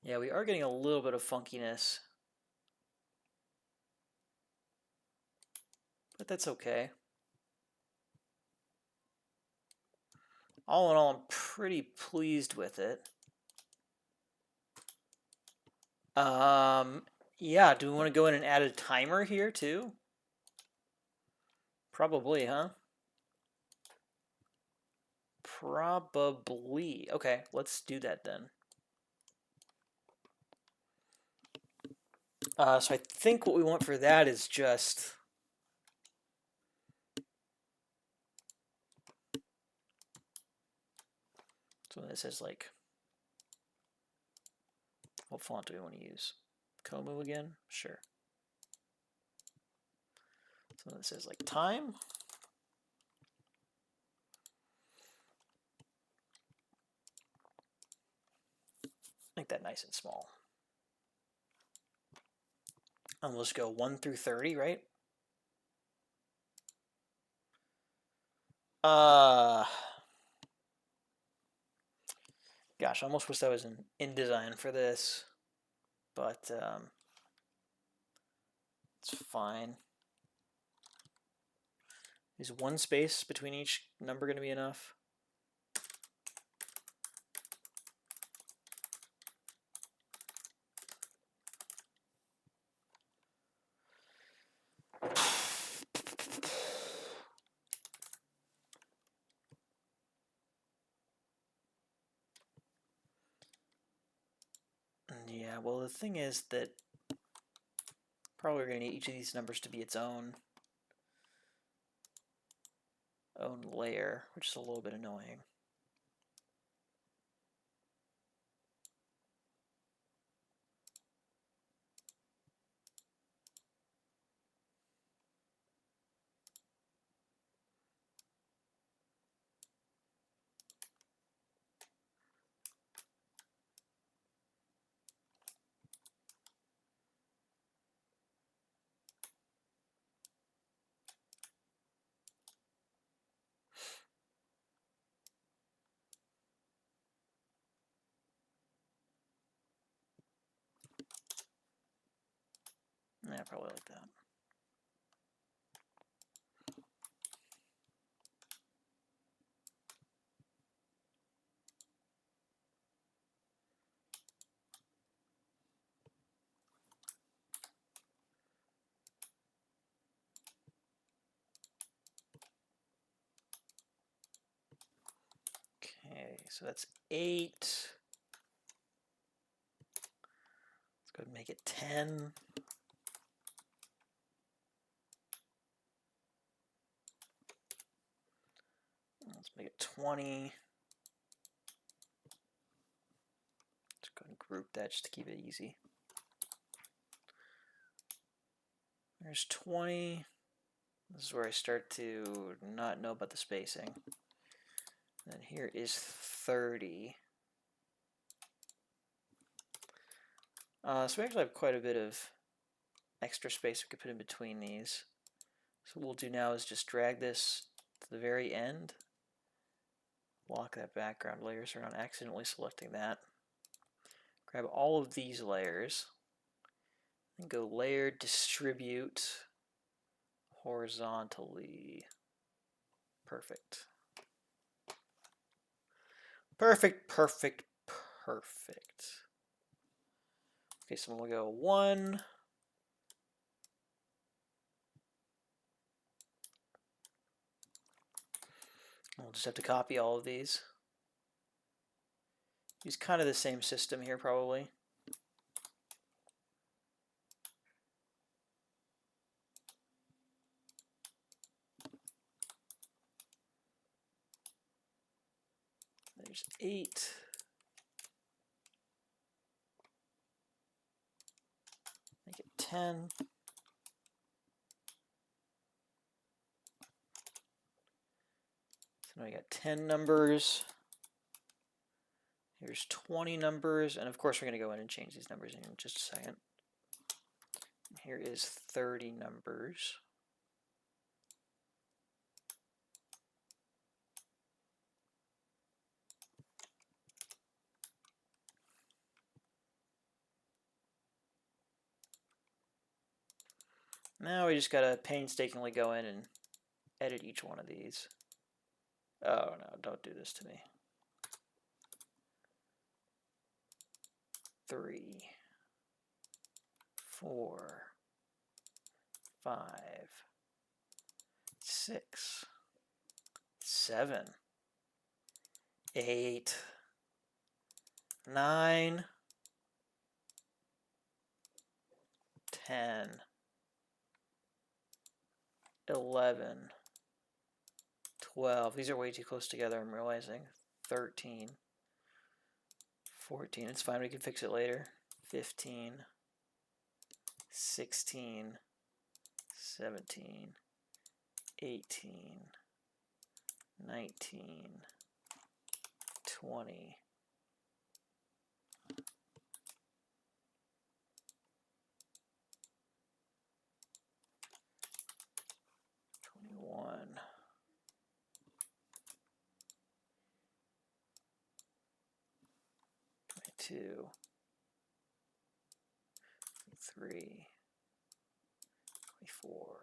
[SPEAKER 1] Yeah, we are getting a little bit of funkiness. But that's okay. All in all, I'm pretty pleased with it. Yeah, do we want to go in and add a timer here too? Probably, huh? Probably. Okay, let's do that then. So I think what we want for that is just something that says like, what font do we want to use? Komu again? Sure. Something that says like time. Make that nice and small. And we'll just go 1 through 30, right? Gosh, I almost wish I was in InDesign for this, but it's fine. Is one space between each number going to be enough? Yeah, well, the thing is that probably we're going to need each of these numbers to be its own layer, which is a little bit annoying. Yeah, probably like that. Okay, so that's 8. Let's go ahead and make it 10. Let's make it 20. Let's go ahead and group that just to keep it easy. There's 20. This is where I start to not know about the spacing. And then here is 30. So we actually have quite a bit of extra space we could put in between these. So what we'll do now is just drag this to the very end. Lock that background layer so we're not accidentally selecting that. Grab all of these layers. And go layer, distribute horizontally. Perfect. Perfect, perfect, perfect. Okay, so we'll go 1. We'll just have to copy all of these. Use kind of the same system here, probably. There's 8. Make it 10. So now we got 10 numbers. Here's 20 numbers, and of course we're going to go in and change these numbers in just a second. Here is 30 numbers. Now we just gotta painstakingly go in and edit each one of these. Oh no, don't do this to me. 3, 4, 5, 6, 7, 8, 9, 10, 11, 12. These are way too close together, I'm realizing. 13, 14. It's fine, we can fix it later. 15, 16, 17, 18, 19, 20, 21, 22, 23, 24,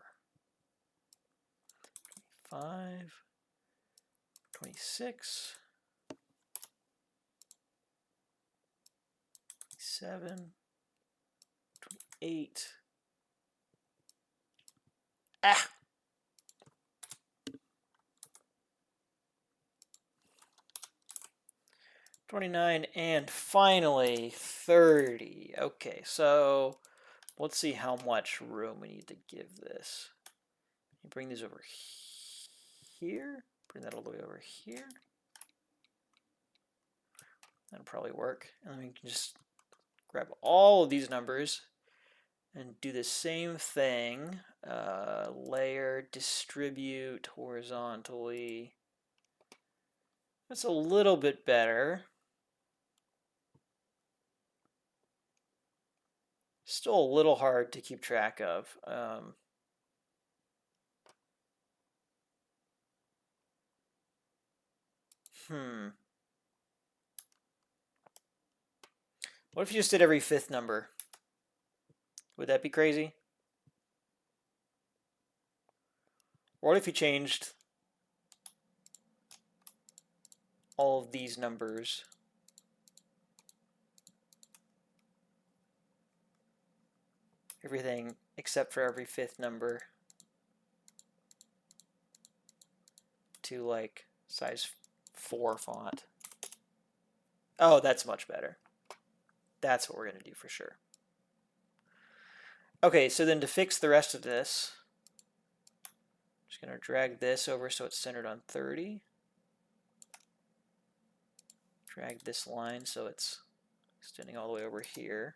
[SPEAKER 1] 25, 26, 27, 28. Ah! 29, and finally 30. Okay, so let's see how much room we need to give this. You bring these over here, bring that all the way over here. That'll probably work. And then we can just grab all of these numbers and do the same thing. Layer, distribute horizontally. That's a little bit better. Still a little hard to keep track of. What if you just did every fifth number? Would that be crazy? Or what if you changed all of these numbers? Everything except for every fifth number to like size 4 font. Oh, that's much better. That's what we're going to do for sure. Okay, so then to fix the rest of this, I'm just going to drag this over so it's centered on 30. Drag this line so it's extending all the way over here.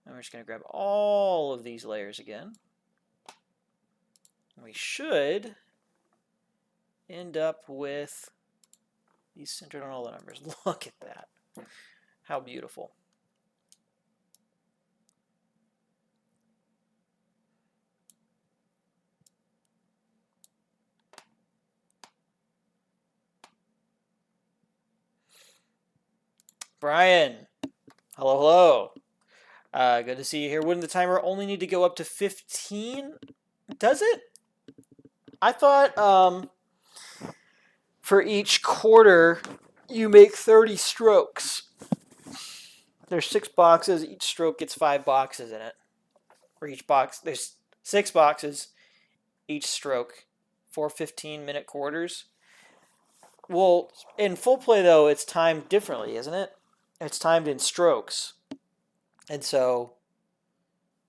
[SPEAKER 1] And we're just going to grab all of these layers again. And we should end up with these centered on all the numbers. Look at that. How beautiful. Brian, hello, hello. Good to see you here. Wouldn't the timer only need to go up to 15? Does it? I thought for each quarter you make 30 strokes. There's 6 boxes. Each stroke gets 5 boxes in it. For each box, there's 6 boxes each stroke. 4 15-minute quarters. Well, in full play though, it's timed differently, isn't it? It's timed in strokes. And so,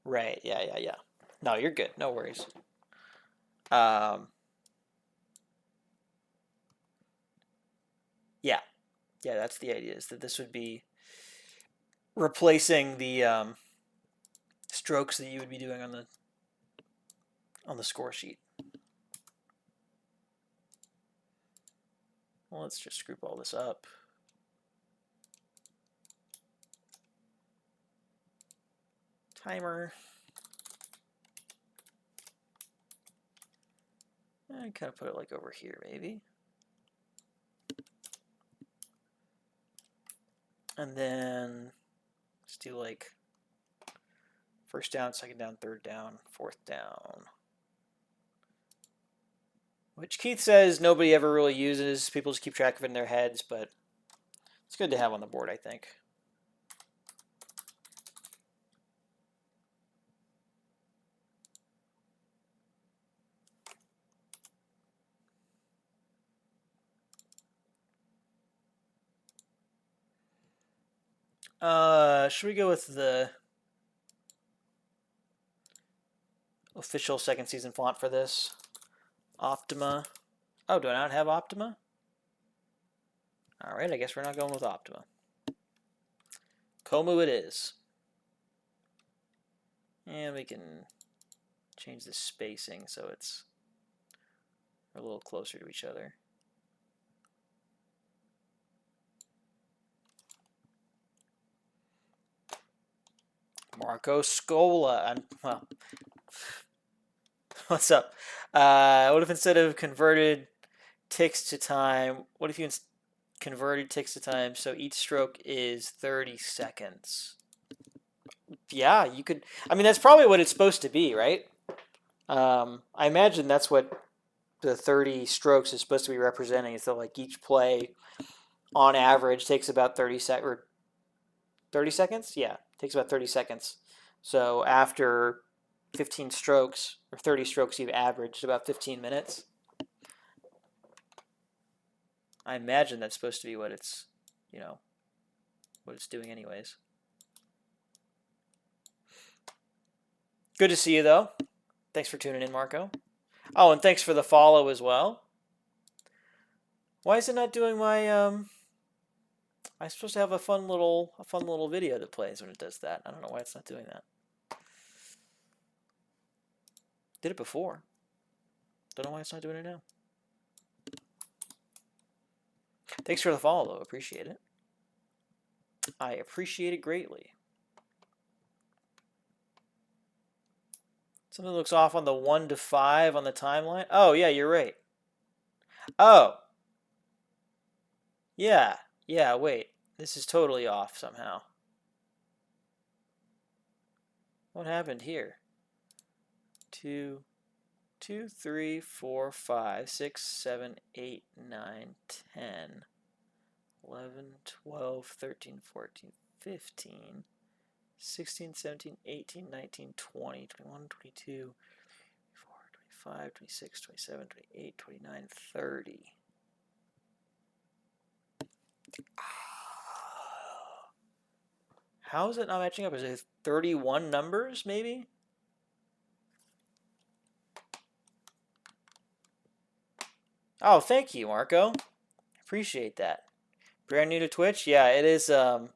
[SPEAKER 1] right, yeah. No, you're good. No worries. Yeah, that's the idea, is that this would be replacing the strokes that you would be doing on the score sheet. Well, let's just group all this up. Timer. I kind of put it like over here, maybe. And then let's do like First down, second down, third down, fourth down. Which Keith says nobody ever really uses. People just keep track of it in their heads, but it's good to have on the board, I think. Should we go with the official second season font for this? Optima. Oh, do I not have Optima? Alright, I guess we're not going with Optima. Komu it is. And we can change the spacing so it's a little closer to each other. Marco Scola. Well, what's up? What if instead of converted ticks to time, what if you converted ticks to time so each stroke is 30 seconds? Yeah, you could. I mean, that's probably what it's supposed to be, right? I imagine that's what the 30 strokes is supposed to be representing. So like each play on average takes about 30 seconds? Yeah, takes about 30 seconds. So after 15 strokes or 30 strokes, you've averaged about 15 minutes. I imagine that's supposed to be what it's, what it's doing anyways. Good to see you, though. Thanks for tuning in, Marco. Oh, and thanks for the follow as well. Why is it not doing my I'm supposed to have a fun little video that plays when it does that. I don't know why it's not doing that. Did it before. Don't know why it's not doing it now. Thanks for the follow, though. Appreciate it. I appreciate it greatly. Something looks off on the 1 to 5 on the timeline. Oh, yeah, you're right. Oh. Yeah. Yeah, wait. This is totally off somehow. What happened here? 2, 3, 4, 5, 6, 7, 8, 9, 10, 11, 12, 13, 14, 15, 16, 17, 18, 19, 20, 21, 22, 24, 25, 26, 27, 28, 29, 30. How is it not matching up? Is it 31 numbers, maybe? Oh, thank you, Marco. Appreciate that. Brand new to Twitch? Yeah, it is a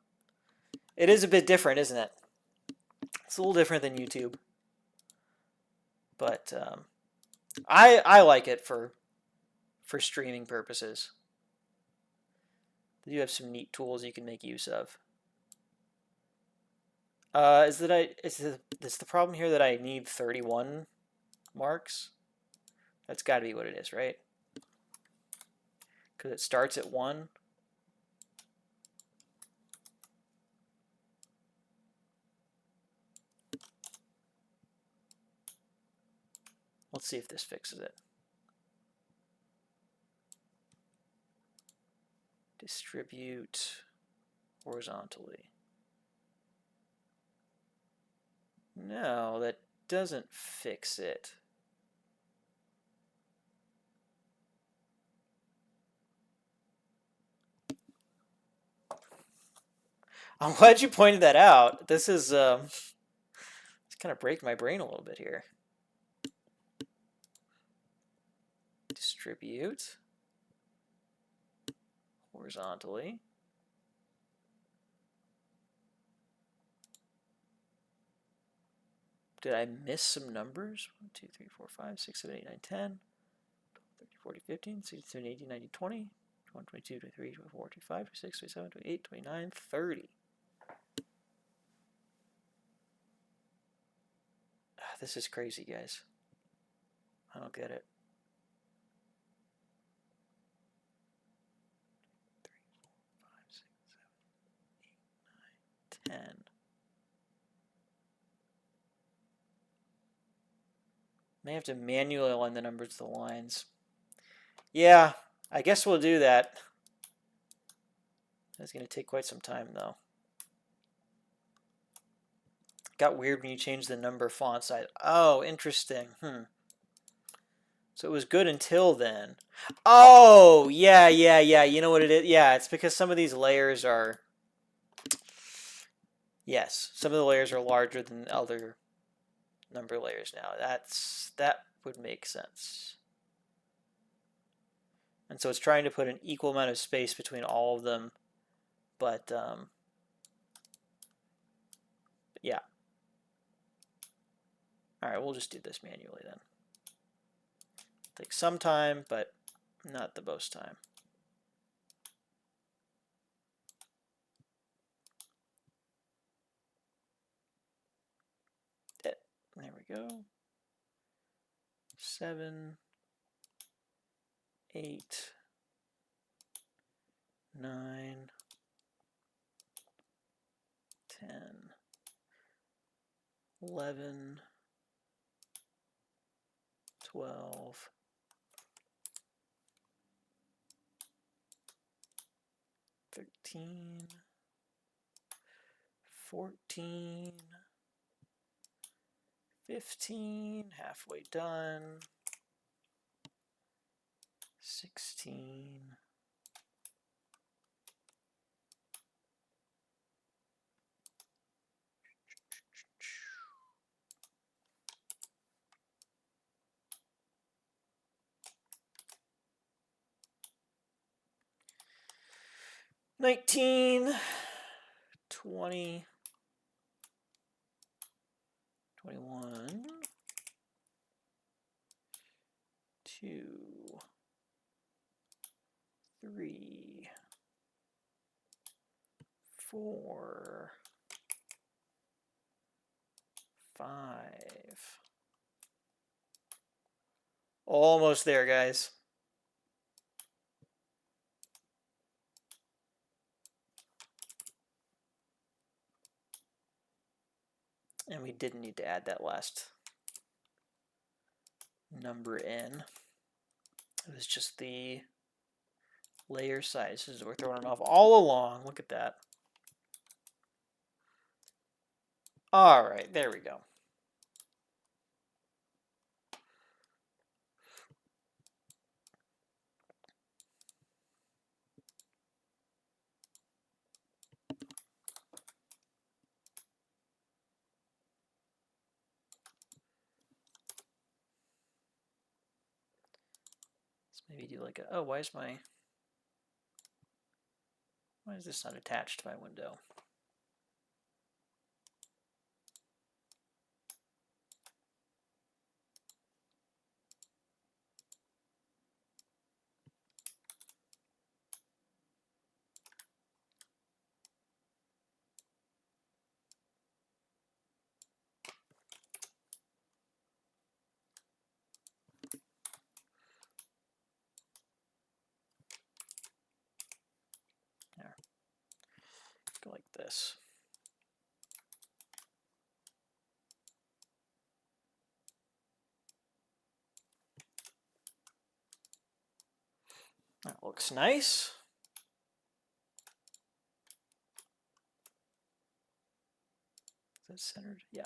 [SPEAKER 1] bit different, isn't it? It's a little different than YouTube. But I like it for streaming purposes. You have some neat tools you can make use of. Is the problem here that I need 31 marks? That's got to be what it is, right? Because it starts at 1. Let's see if this fixes it. Distribute horizontally. No, that doesn't fix it. I'm glad you pointed that out. This is it's kind of breaking my brain a little bit here. Distribute horizontally. Did I miss some numbers? 1, 2, 3, 4, 5, 6, 7, 8, 9, 10, 12, 13, 14, 15, 16, 17, 18, 19, 20, 21, 22, 23, 24, 25, 26, 27, 28, 29, 30. This is crazy, guys. I don't get it. 3, 4, 5, 6, 7, 8, 9, 10. May have to manually align the numbers to the lines. Yeah, I guess we'll do that. That's going to take quite some time, though. Got weird when you change the number font size. Oh, interesting. So it was good until then. Oh, yeah. You know what it is? Yeah, it's because some of these layers are... Yes, some of the layers are larger than other number layers now. That would make sense. And so it's trying to put an equal amount of space between all of them, but yeah. All right, we'll just do this manually then. Take some time, but not the most time. There we go. 7, 8, 9, 10, 11, 12, 13, 14, 15, halfway done, 16, 19, 20, 21, 2, 3, 4, 5. Almost there, guys. And we didn't need to add that last number in. It was just the layer sizes. We're throwing it off all along. Look at that. All right, there we go. Let's maybe do like a, oh, why is this not attached to my window? There. Go like this. That looks nice. Is that centered? Yeah.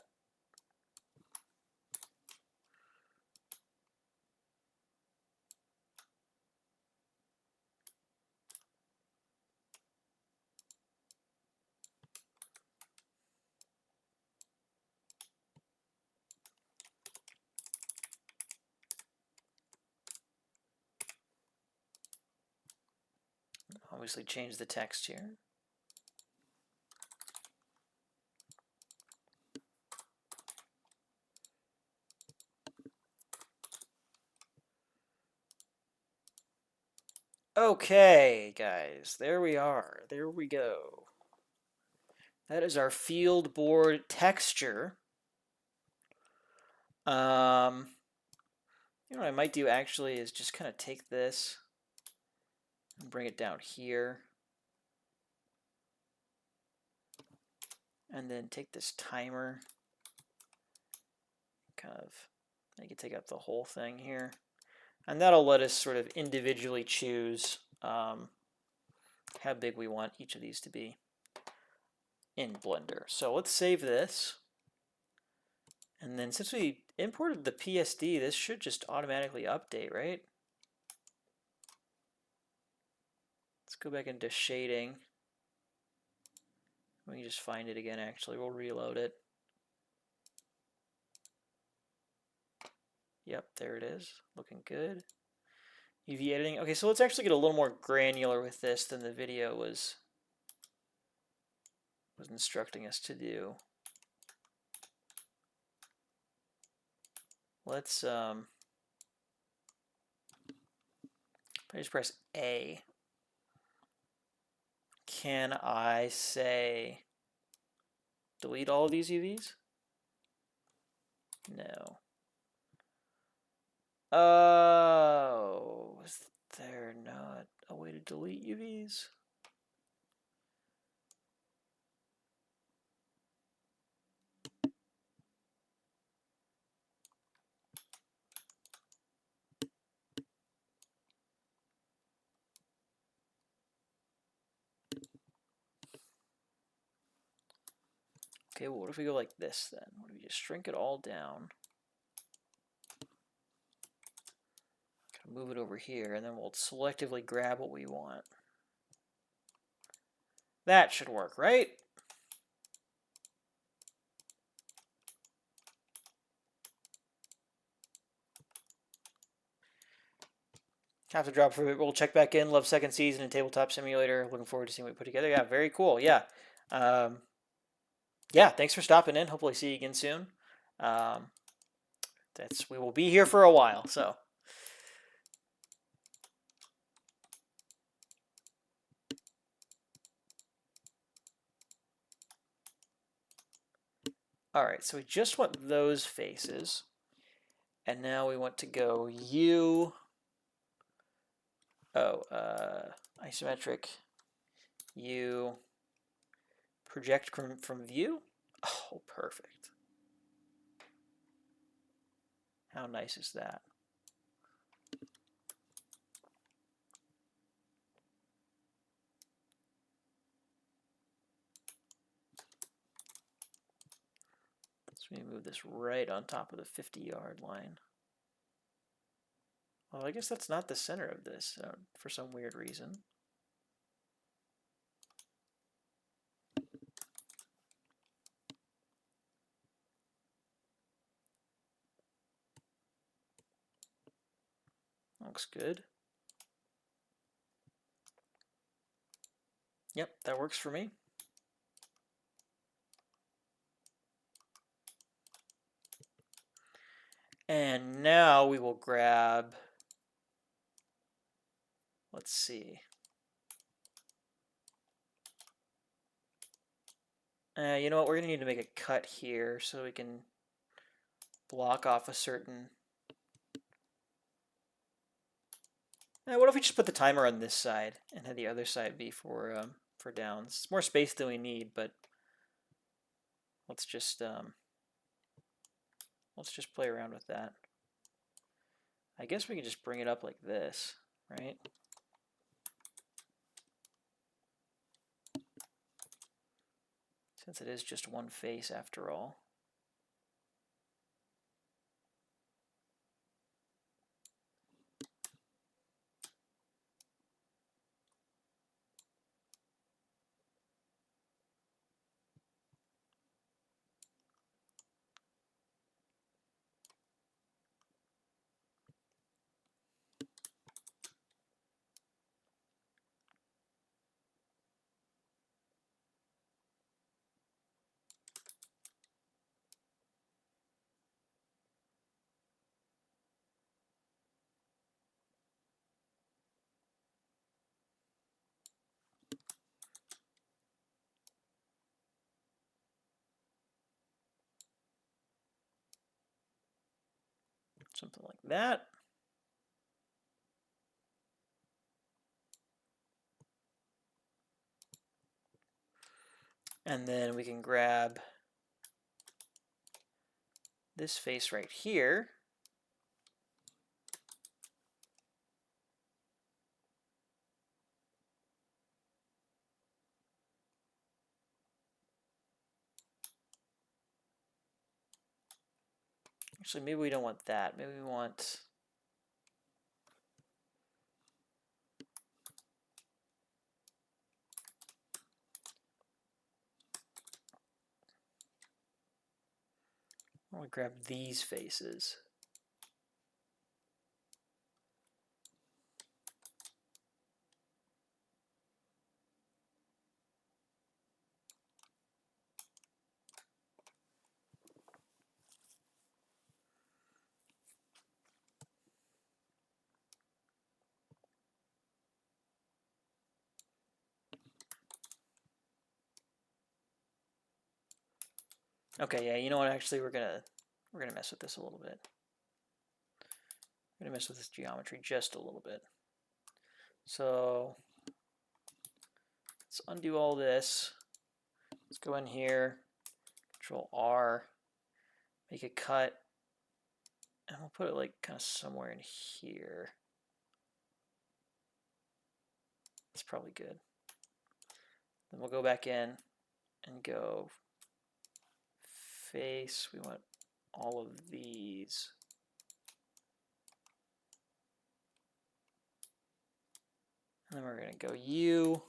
[SPEAKER 1] Obviously change the text here. Okay, guys, there we are. There we go. That is our field board texture. You know what I might do actually is just kind of take this and bring it down here. And then take this timer, kind of I can take up the whole thing here. And that'll let us sort of individually choose how big we want each of these to be in Blender. So let's save this. And then since we imported the PSD, this should just automatically update, right? Let's go back into shading. We can just find it again, actually. We'll reload it. Yep, there it is. Looking good. UV editing. Okay, so let's actually get a little more granular with this than the video was instructing us to do. Let's if I just press A, can I say delete all of these UVs? No. Oh, is there not a way to delete UVs? Okay, well, what if we go like this then? What if we just shrink it all down? Move it over here, and then we'll selectively grab what we want. That should work, right? Have to drop for it. We'll check back in. Love second season in Tabletop Simulator. Looking forward to seeing what we put together. Yeah, very cool. Yeah. Yeah, thanks for stopping in. Hopefully see you again soon. We will be here for a while, so. All right, so we just want those faces. And now we want to go isometric, project from view. Oh, perfect. How nice is that? So we move this right on top of the 50-yard line. Well, I guess that's not the center of this for some weird reason. Looks good. Yep, that works for me. And now we will grab, let's see. You know what, we're gonna need to make a cut here so we can block off a certain. What if we just put the timer on this side and have the other side be for downs? It's more space than we need, but let's just play around with that. I guess we can just bring it up like this, right? Since it is just one face after all. Something like that. And then we can grab this face right here Actually, maybe we don't want that. Maybe we want... I want to grab these faces. Okay, yeah, you know what? Actually, we're gonna mess with this a little bit. We're gonna mess with this geometry just a little bit. So let's undo all this. Let's go in here, Control R, make a cut, and we'll put it like kind of somewhere in here. That's probably good. Then we'll go back in and go face. We want all of these. And then we're going to go U,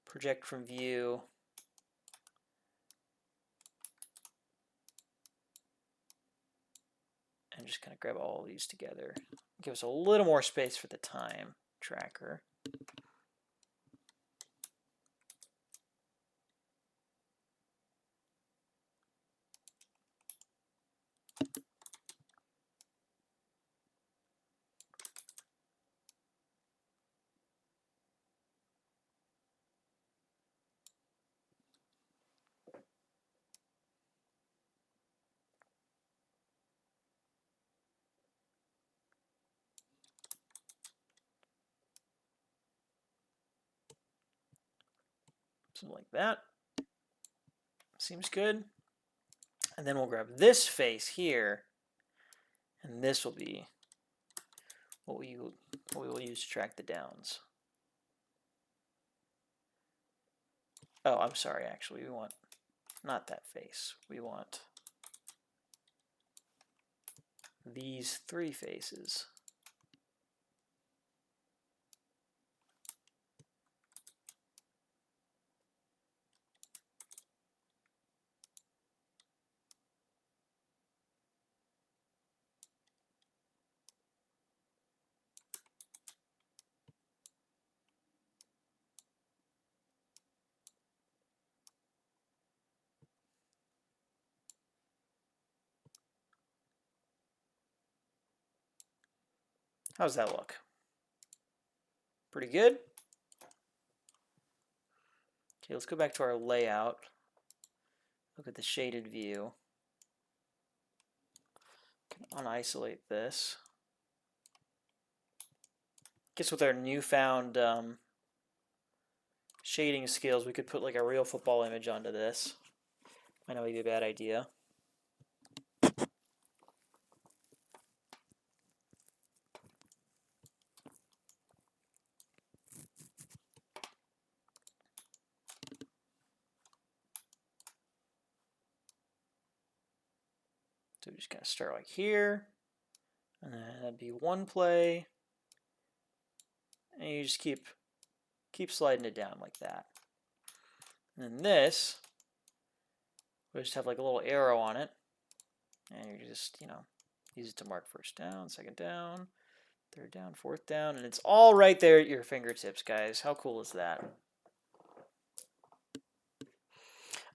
[SPEAKER 1] project from view. And just kind of grab all of these together. Give us a little more space for the time tracker. Something like that. Seems good. And then we'll grab this face here, and this will be what we will use to track the downs. Oh, I'm sorry, actually, we want not that face. We want these three faces. How's that look? Pretty good. Okay, let's go back to our layout. Look at the shaded view. Unisolate this. Guess with our newfound shading skills, we could put like a real football image onto this. Might not be a bad idea. So we just kind of start like here, and then that'd be one play, and you just keep sliding it down like that. And then this, we just have like a little arrow on it, and you just, you know, use it to mark first down, second down, third down, fourth down, and it's all right there at your fingertips, guys. How cool is that?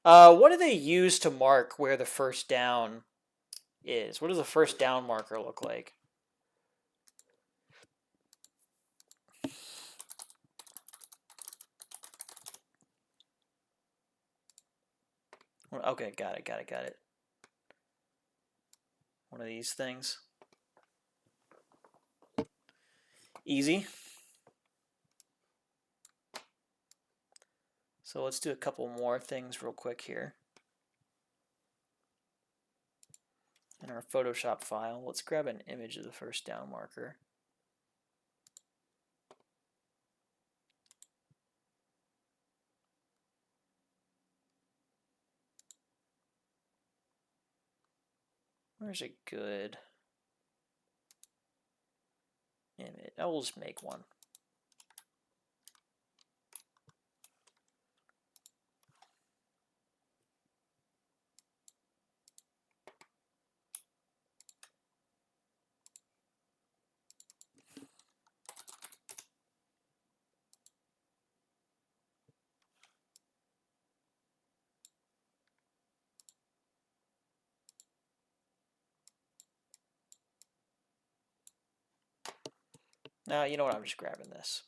[SPEAKER 1] What do they use to mark where the first down is? What does a first down marker look like? Okay, got it. One of these things. Easy. So let's do a couple more things real quick here. In our Photoshop file, let's grab an image of the first down marker. Where's a good image? I will just make one. Now, you know what? I'm just grabbing this.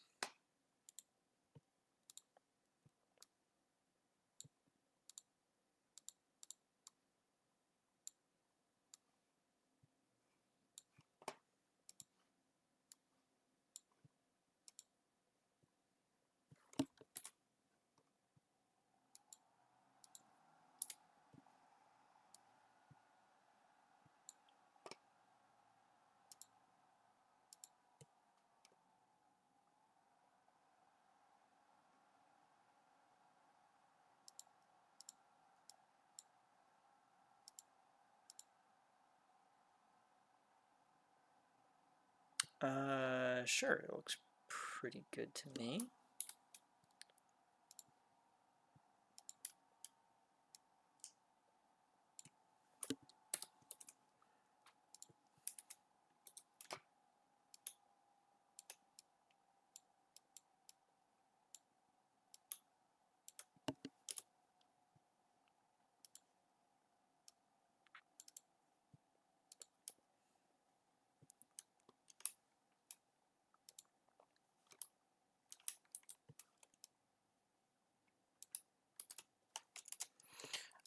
[SPEAKER 1] Sure, it looks pretty good to me.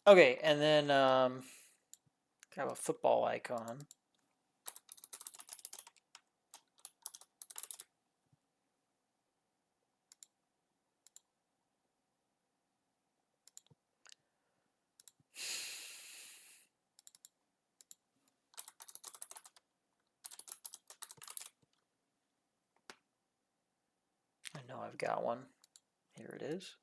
[SPEAKER 1] Okay, and then grab a football icon. I know I've got one. Here it is.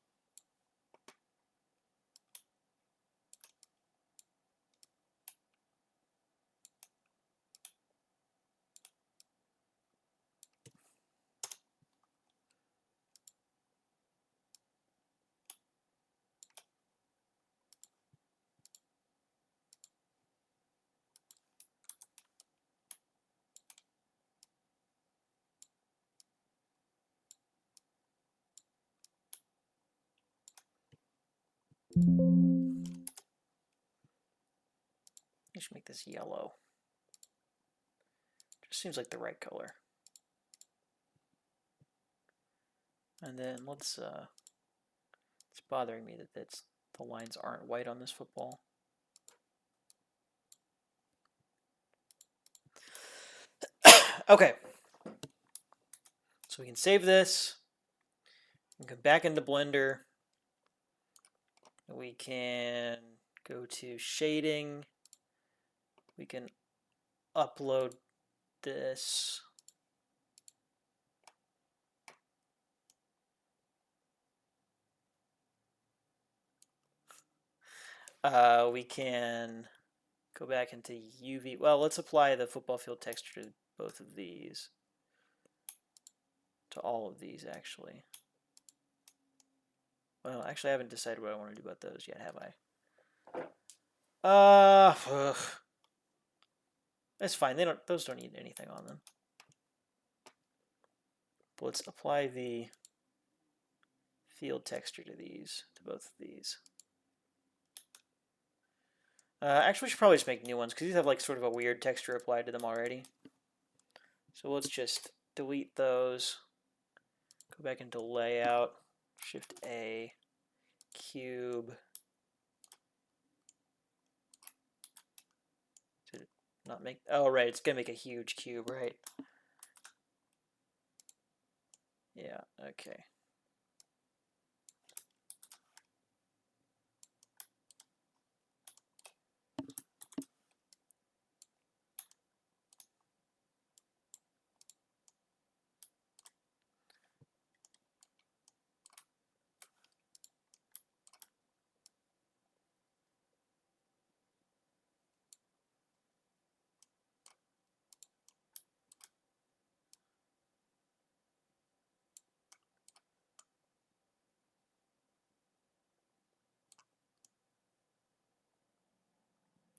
[SPEAKER 1] I should make this yellow. Just seems like the right color. And then it's bothering me that the lines aren't white on this football. Okay. So we can save this. We can go back into Blender. We can go to shading. We can upload this. We can go back into UV. Well, let's apply the football field texture to both of these. To all of these, actually. Well, actually, I haven't decided what I want to do about those yet, have I? That's fine. Those don't need anything on them. But let's apply the field texture to both of these. Actually, we should probably just make new ones because these have like sort of a weird texture applied to them already. So let's just delete those. Go back into layout, Shift A, cube. Did it not make? Oh, right, it's gonna make a huge cube, right? Yeah, okay.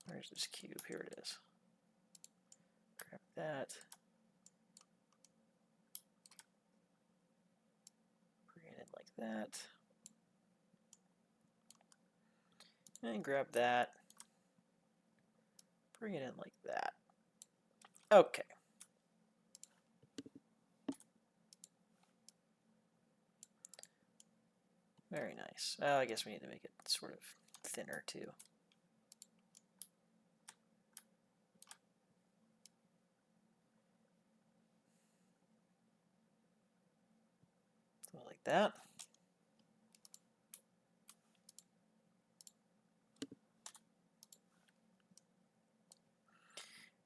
[SPEAKER 1] Where's this cube? Here it is. Grab that. Bring it in like that. And grab that. Bring it in like that. Okay. Very nice. I guess we need to make it sort of thinner too. So like that.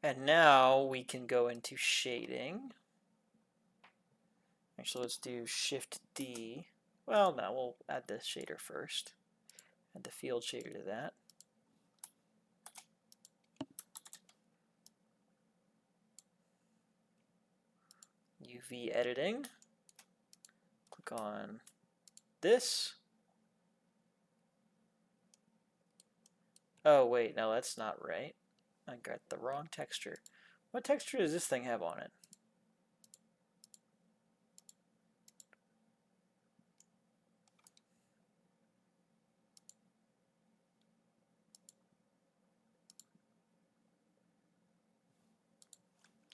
[SPEAKER 1] And now we can go into shading. Actually, let's do Shift D. Well, no, we'll add the shader first. Add the field shader to that. UV editing. Click on this. Oh, wait, no, that's not right. I got the wrong texture. What texture does this thing have on it?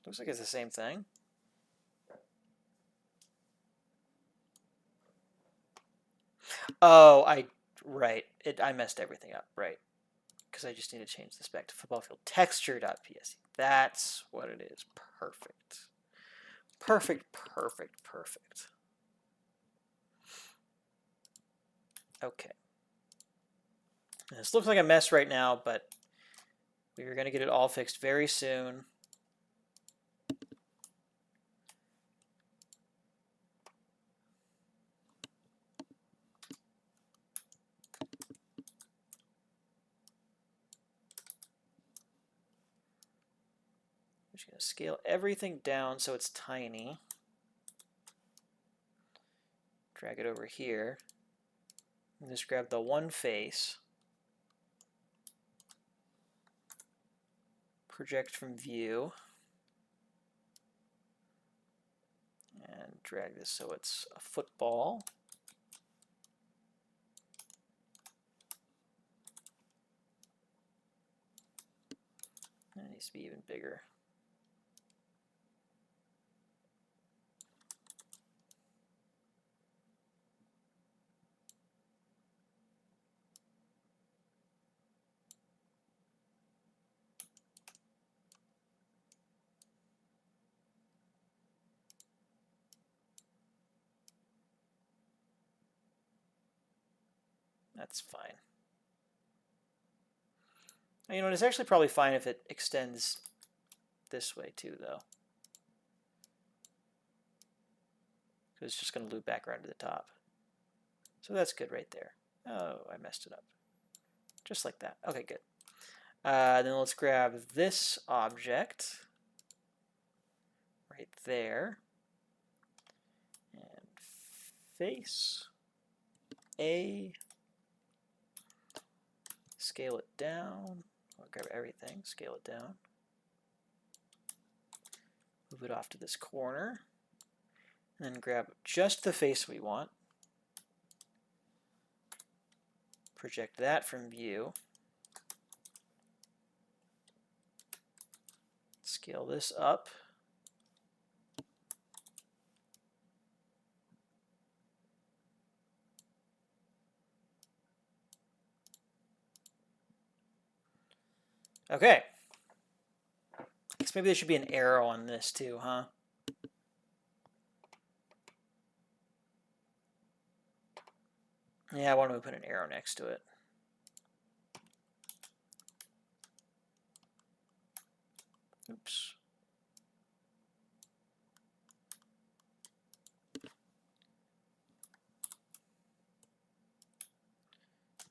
[SPEAKER 1] Looks like it's the same thing. Oh, right. I messed everything up, right. Because I just need to change this back to football field texture.psc. That's what it is. Perfect. Perfect, perfect, perfect. Okay. This looks like a mess right now, but we are going to get it all fixed very soon. I'm just going to scale everything down so it's tiny. Drag it over here. And just grab the one face. Project from view. And drag this so it's a football. It needs to be even bigger. That's fine. You know, it's actually probably fine if it extends this way too, though. Because it's just going to loop back around to the top. So that's good right there. Oh, I messed it up. Just like that. Okay, good. Then let's grab this object right there. And face A. Scale it down. I'll grab everything, scale it down. Move it off to this corner. And then grab just the face we want. Project that from view. Scale this up. Okay. I guess maybe there should be an arrow on this too, huh? Yeah, why don't we put an arrow next to it? Oops.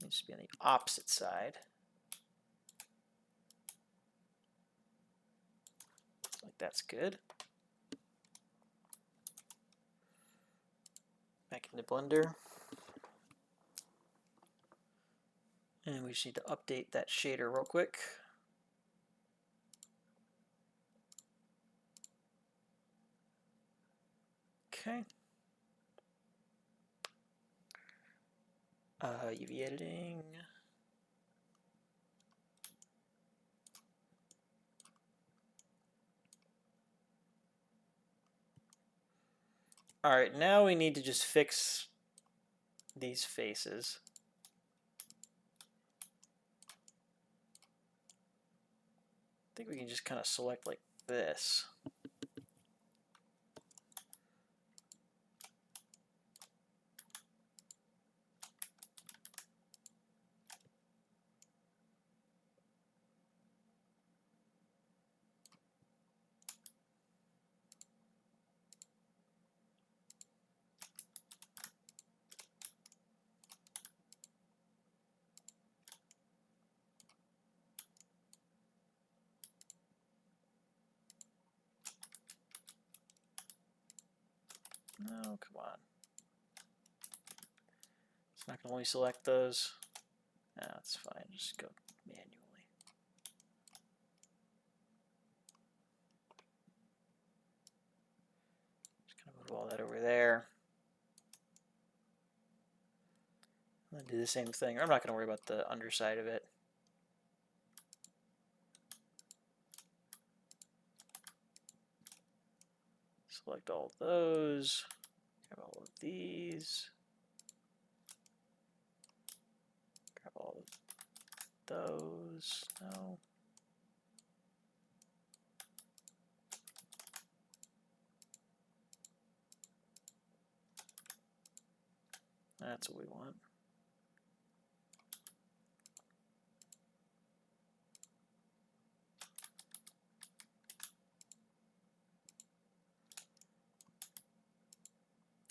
[SPEAKER 1] Needs to be on the opposite side. Like that's good. Back into Blender. And we just need to update that shader real quick. Okay. UV editing. All right, now we need to just fix these faces. I think we can just kind of select like this. No, come on. It's not going to only select those. No, that's fine. Just go manually. Just going to move all that over there. I'm going to do the same thing. I'm not going to worry about the underside of it. Select all of those. Grab all of these. Grab all of those. No. That's what we want.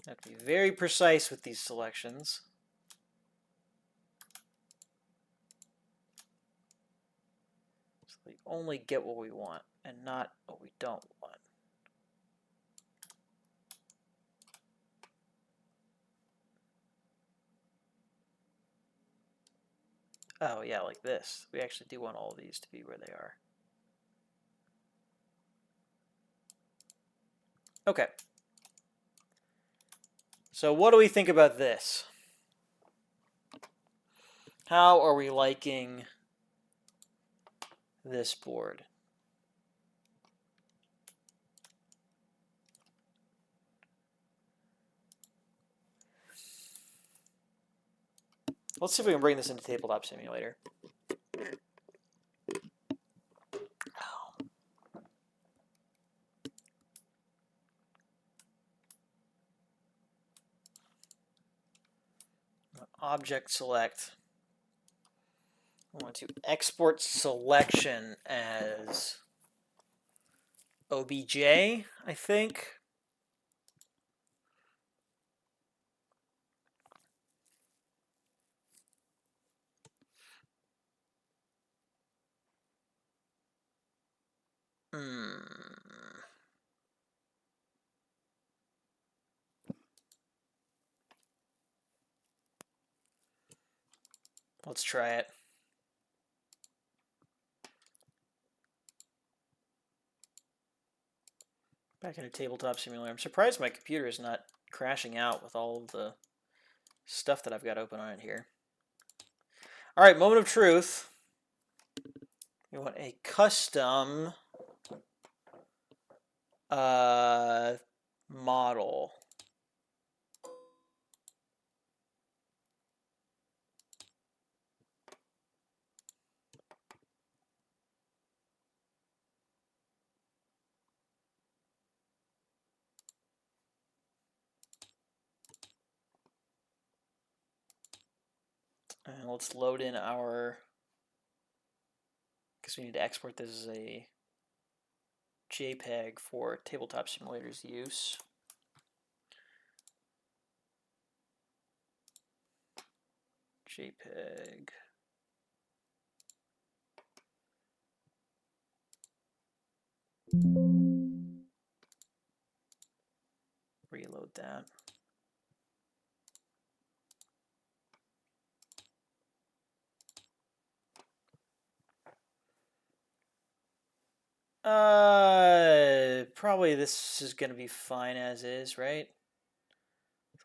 [SPEAKER 1] Have to be very precise with these selections. So we only get what we want and not what we don't want. Oh yeah, like this. We actually do want all of these to be where they are. Okay. So what do we think about this? How are we liking this board? Let's see if we can bring this into Tabletop Simulator. Object select. I want to export selection as OBJ, I think. Let's try it. Back into Tabletop Simulator. I'm surprised my computer is not crashing out with all of the stuff that I've got open on it here. All right, moment of truth. You want a custom model. And let's load in our, because we need to export this as a JPEG for Tabletop Simulator's use. JPEG. Reload that. Probably this is going to be fine as is, right?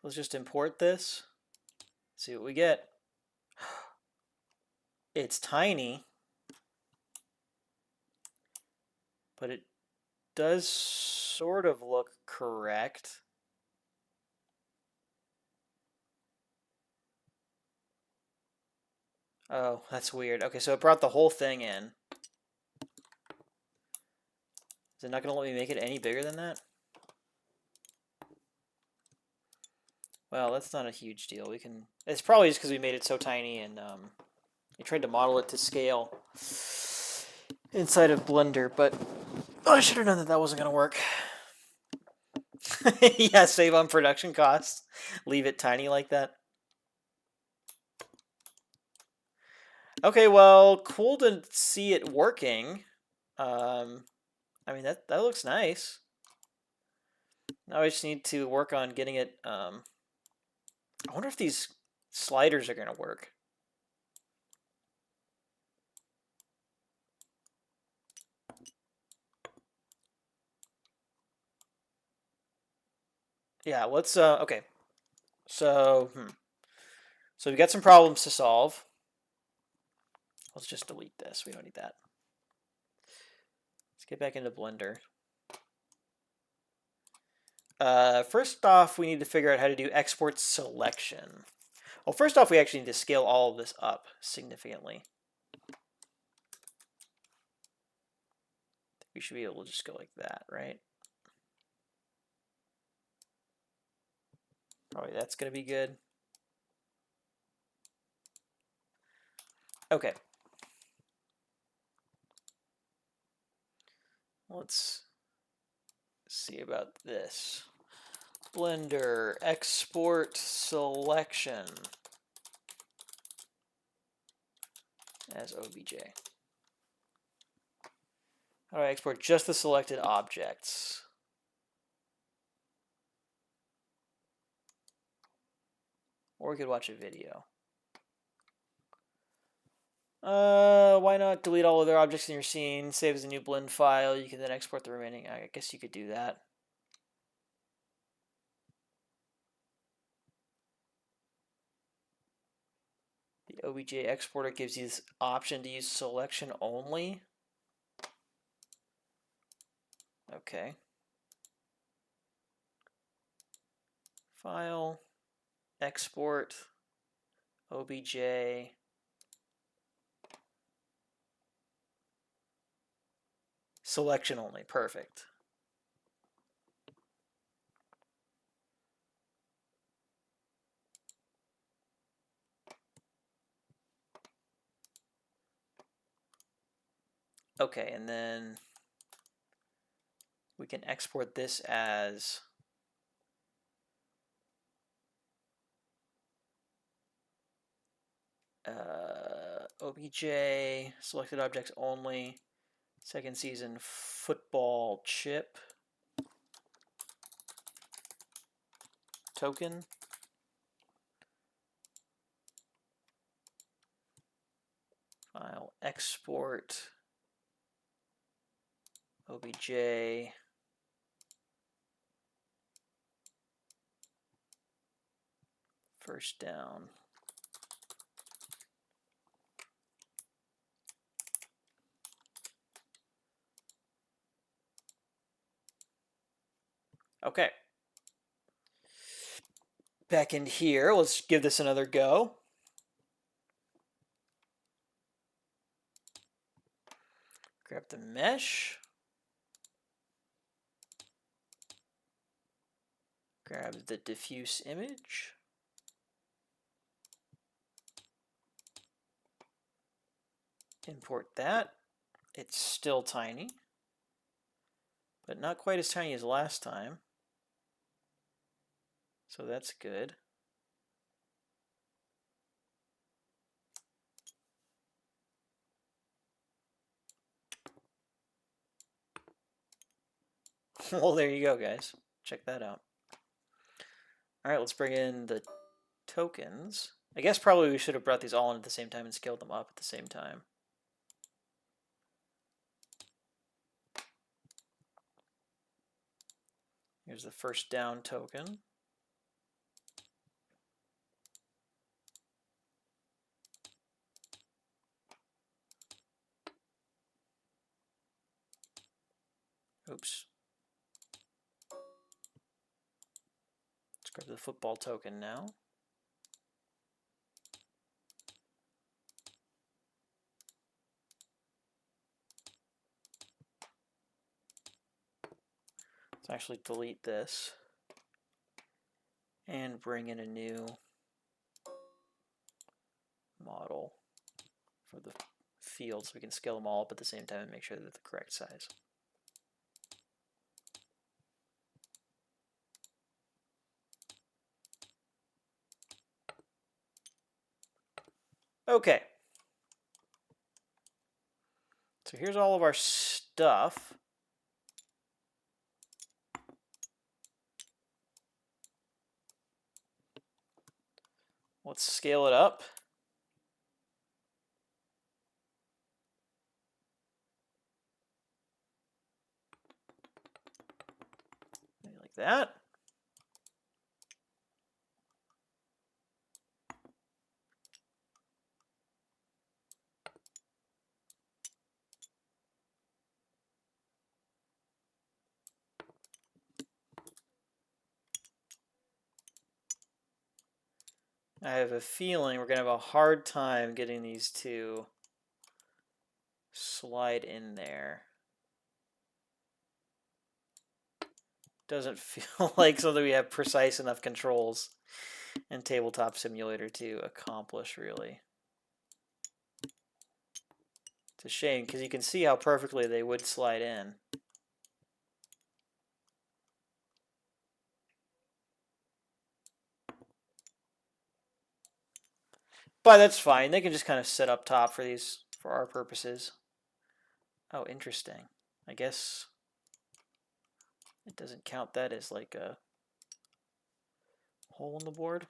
[SPEAKER 1] Let's just import this. See what we get. It's tiny, but it does sort of look correct. Oh, that's weird. Okay, so it brought the whole thing in. Is it not going to let me make it any bigger than that? Well, that's not a huge deal. We can. It's probably just because we made it so tiny and we tried to model it to scale inside of Blender, but I should have known that that wasn't going to work. Yeah, save on production costs. Leave it tiny like that. Okay, well, cool to see it working. I mean, that looks nice. Now I just need to work on getting it. I wonder if these sliders are going to work. Yeah, let's, okay. So we got some problems to solve. Let's just delete this. We don't need that. Let's get back into Blender. First off, we need to figure out how to do export selection. Well, first off, we actually need to scale all of this up significantly. We should be able to just go like that, right? Probably that's going to be good. Okay. Let's see about this. Blender export selection as OBJ. How do I export just the selected objects? Or we could watch a video. Why not delete all other objects in your scene, save as a new blend file, you can then export the remaining. I guess you could do that. The OBJ exporter gives you this option to use selection only. Okay. File, export, OBJ. Selection only, perfect. Okay, and then we can export this as OBJ, selected objects only, second season football chip, token. File, export, OBJ, first down. Okay. Back in here, let's give this another go. Grab the mesh. Grab the diffuse image. Import that. It's still tiny, but not quite as tiny as last time. So that's good. Well, there you go, guys. Check that out. All right, let's bring in the tokens. I guess probably we should have brought these all in at the same time and scaled them up at the same time. Here's the first down token. Oops. Let's grab the football token now. Let's actually delete this and bring in a new model for the field so we can scale them all up at the same time and make sure they're the correct size. Okay. So here's all of our stuff. Let's scale it up. Maybe like that. I have a feeling we're going to have a hard time getting these to slide in there. Doesn't feel like something we have precise enough controls in Tabletop Simulator to accomplish, really. It's a shame, because you can see how perfectly they would slide in. But that's fine. They can just kind of sit up top for these, for our purposes. Oh, interesting. I guess it doesn't count that as like a hole in the board.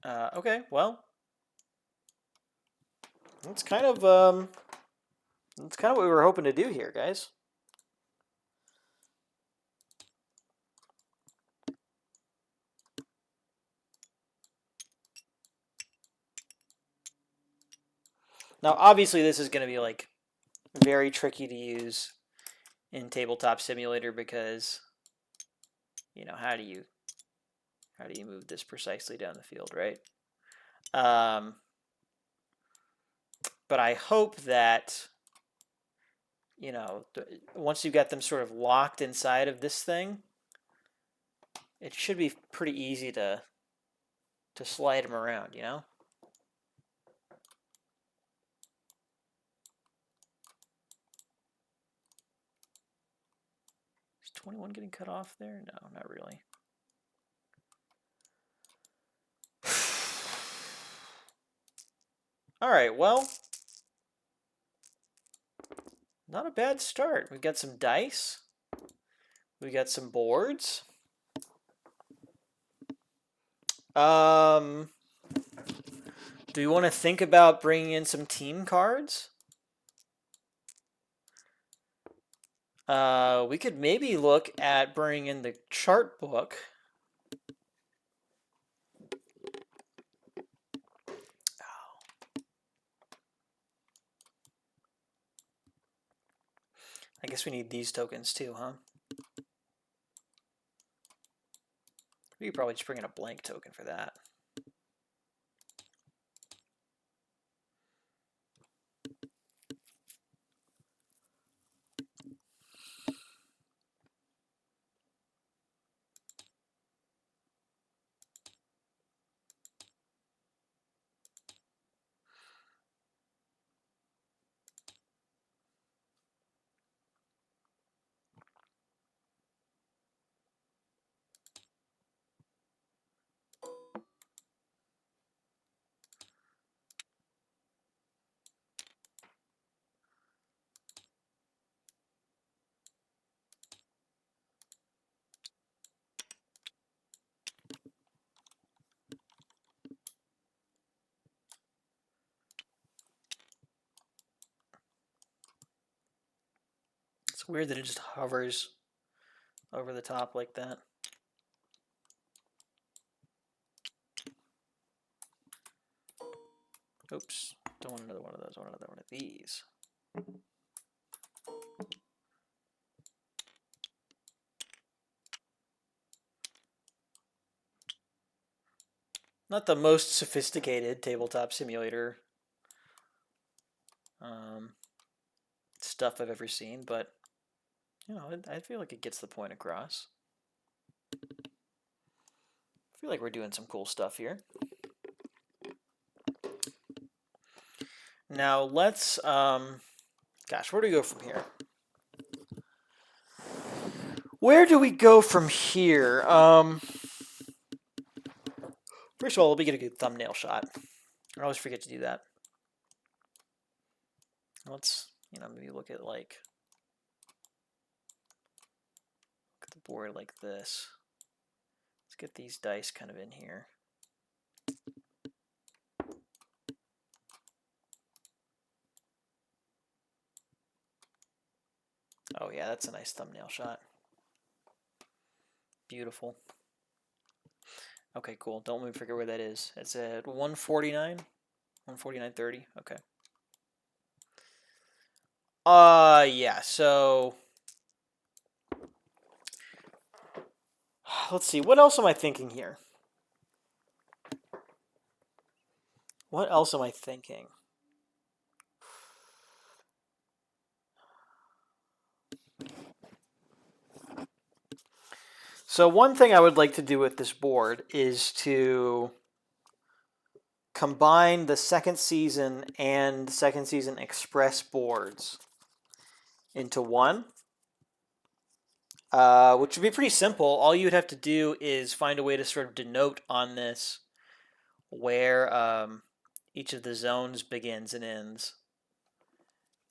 [SPEAKER 1] Okay, well, that's kind of what we were hoping to do here, guys. Now, obviously, this is going to be like very tricky to use in Tabletop Simulator because, you know, how do you move this precisely down the field, right? But I hope that, you know, once you get them sort of locked inside of this thing, it should be pretty easy to slide them around, you know? Is 21 getting cut off there? No, not really. All right, well, not a bad start. We've got some dice. We got some boards. Do you want to think about bringing in some team cards? We could maybe look at bringing in the chart book. I guess we need these tokens too, huh? We could probably just bring in a blank token for that. It's weird that it just hovers over the top like that. Oops. Don't want another one of those. I want another one of these. Not the most sophisticated tabletop simulator stuff I've ever seen, but you know, I feel like it gets the point across. I feel like we're doing some cool stuff here. Now let's, gosh, where do we go from here? Where do we go from here? First of all, let me get a good thumbnail shot. I always forget to do that. Let's, you know, maybe look at like, look at the board like this. Let's get these dice kind of in here. Oh yeah, that's a nice thumbnail shot. Beautiful. Okay, cool. Don't let me forget where that is. It's at 149, 149.30. Okay. Yeah. So let's see. What else am I thinking here? What else am I thinking? So one thing I would like to do with this board is to combine the second season and second season express boards into one, which would be pretty simple. All you would have to do is find a way to sort of denote on this where each of the zones begins and ends,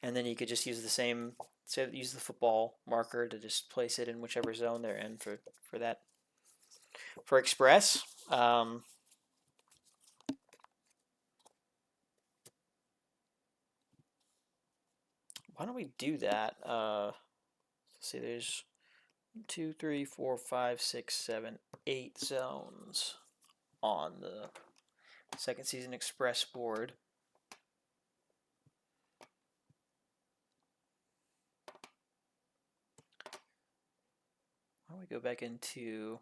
[SPEAKER 1] and then you could just use the same, say, use the football marker to just place it in whichever zone they're in for that. For express, why don't we do that? Let's see, there's 1, 2, 3, 4, 5, 6, 7, 8 zones on the second season express board. Why don't we go back into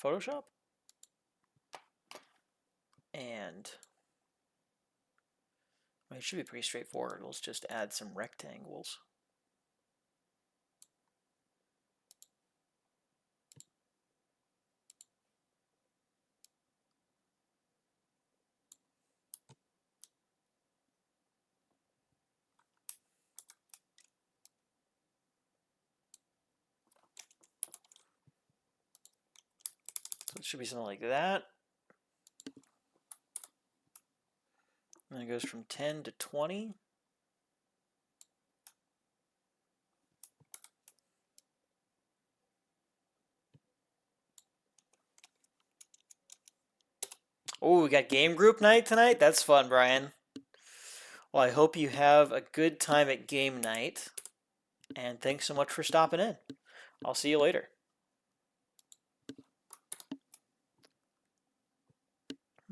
[SPEAKER 1] Photoshop? And well, it should be pretty straightforward. Let's just add some rectangles. So it should be something like that. And it goes from 10 to 20. Oh, we got game group night tonight? That's fun, Brian. Well, I hope you have a good time at game night. And thanks so much for stopping in. I'll see you later.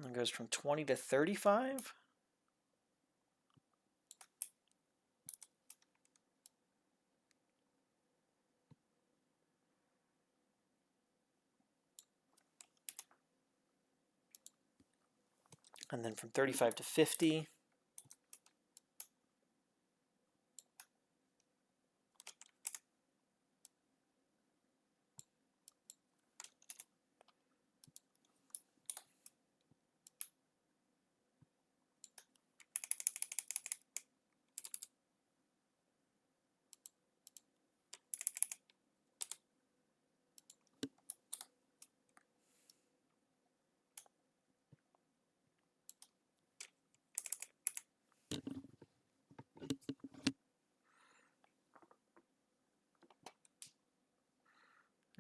[SPEAKER 1] And it goes from 20 to 35. And then from 35 to 50.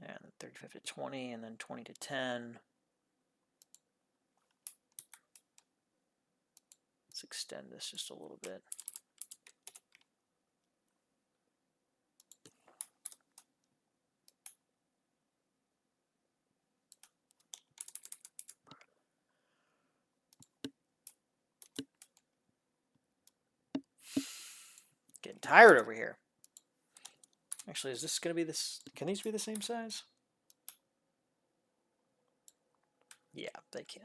[SPEAKER 1] And 35 to 20, and then 20 to 10. Let's extend this just a little bit. tired over here. Actually, is this going to be this? Can these be the same size? Yeah, they can.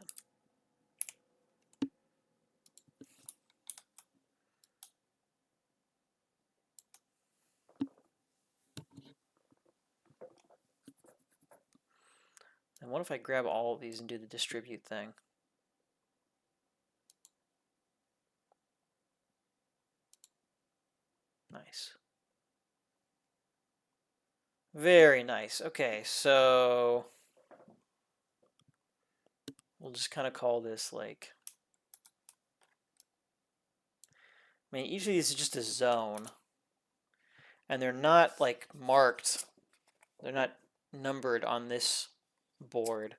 [SPEAKER 1] And what if I grab all of these and do the distribute thing? Nice. Very nice. Okay, so we'll just kind of call this like, I mean, each of these is just a zone, and they're not like marked, they're not numbered on this board,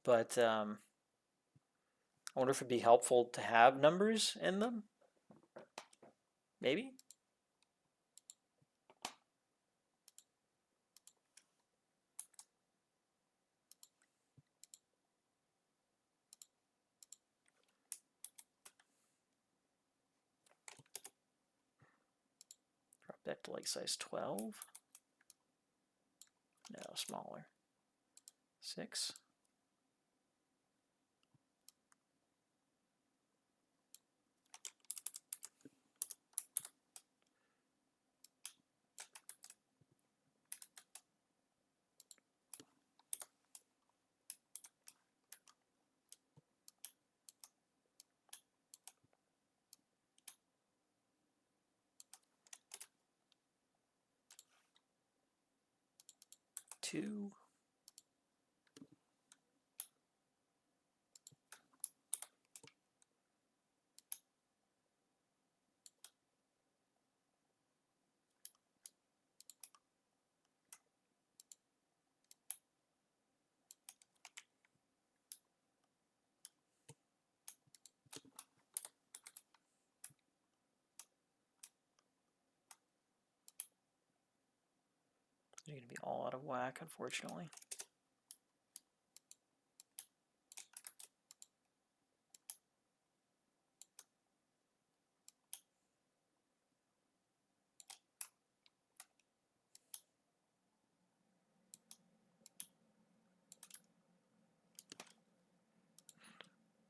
[SPEAKER 1] but I wonder if it'd be helpful to have numbers in them. Maybe? Drop that to like size 12. No, smaller. 6. Two. They're going to be all out of whack, unfortunately.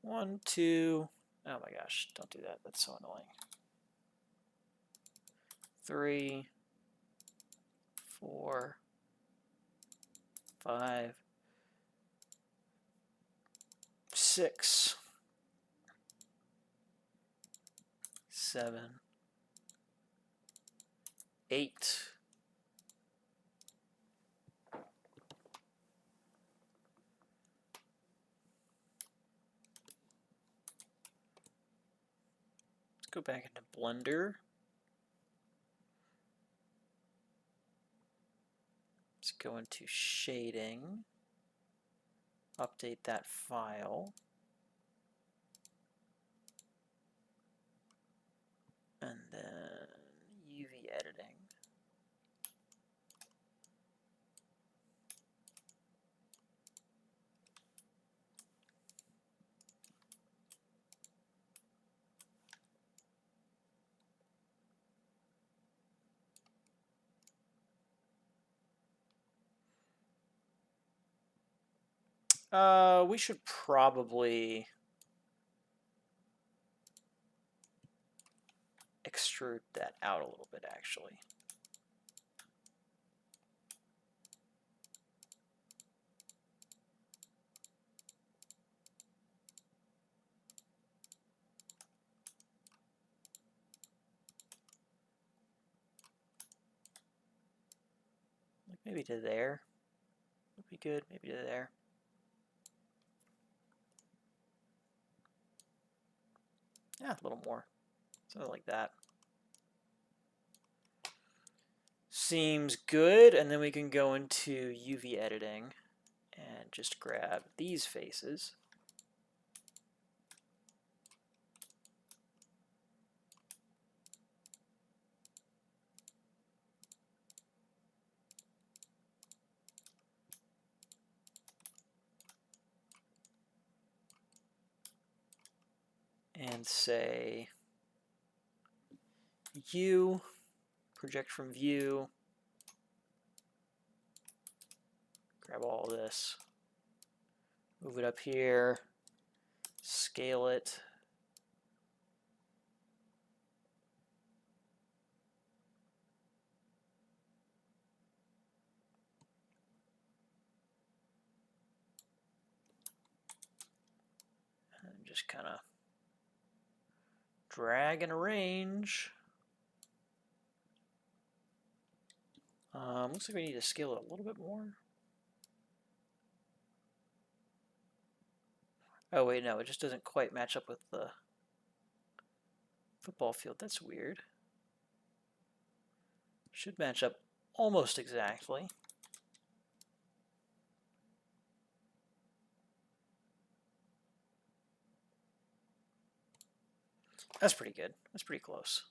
[SPEAKER 1] One, two. Oh my gosh, don't do that. That's so annoying. 3, 4, 5, 6, 7, 8. Let's go back into Blender. Let's go into shading. Update that file. And then UV editing. We should probably extrude that out a little bit, actually. Like maybe to there would be good, maybe to there. Yeah, a little more, something like that. Seems good, and then we can go into UV editing and just grab these faces. And say U, project from view, grab all this, move it up here, scale it. And just kind of drag and arrange. Looks like we need to scale it a little bit more. Oh wait, no, it just doesn't quite match up with the football field. That's weird. Should match up almost exactly. That's pretty good. That's pretty close.